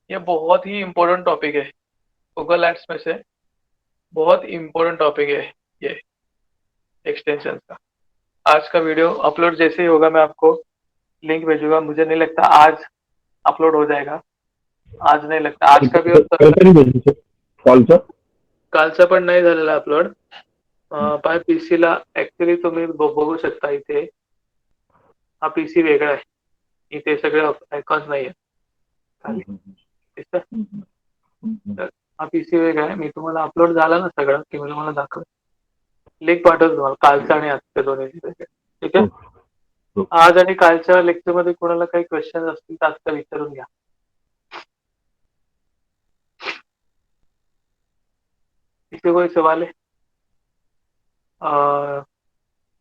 ये बहुत ही इम्पोर्टेंट टॉपिक है गूगल एड्स में से, बहुत इम्पोर्टेंट टॉपिक है ये एक्सटेंशन का। आज का वीडियो अपलोड जैसे ही होगा मैं आपको लिंक भेजूंगा। मुझे नहीं लगता आज अपलोड हो जाएगा, आज नहीं लगता, आज का भी होत काहीतरी भेटू कॉलचं कालचा पण नाही झालेला अपलोड. माझ्या पीसी ला ऍक्च्युली तुम्ही बघू शकता इथे हा पीसी वेगळा आहे, इथे सगळे आयकॉन्स नाहीये खाली दिसतं? तर हा पीसी वेगळा आहे. मी तुम्हाला अपलोड झाला ना सगळं की मी तुम्हाला दाखव, लिंक पाठवतो तुम्हाला कालचं आणि आजच्या दोन्ही. ठीक आहे, आज आणि कालच्या लेक्चर मध्ये कोणाला काही क्वेश्चन असतील तर आता विचारून घ्या. इथे कोणी सवाल आहे?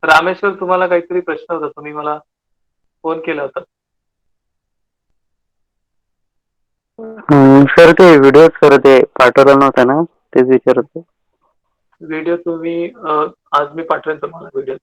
रामेश्वर, तुम्हाला काहीतरी प्रश्न होता, तुम्ही मला फोन केला होता. सर ते व्हिडिओ सर ते पाठवला नव्हता ना, तेच विचारत होतो. व्हिडिओ तुम्ही आज मी पाठवेन तुम्हाला व्हिडिओ.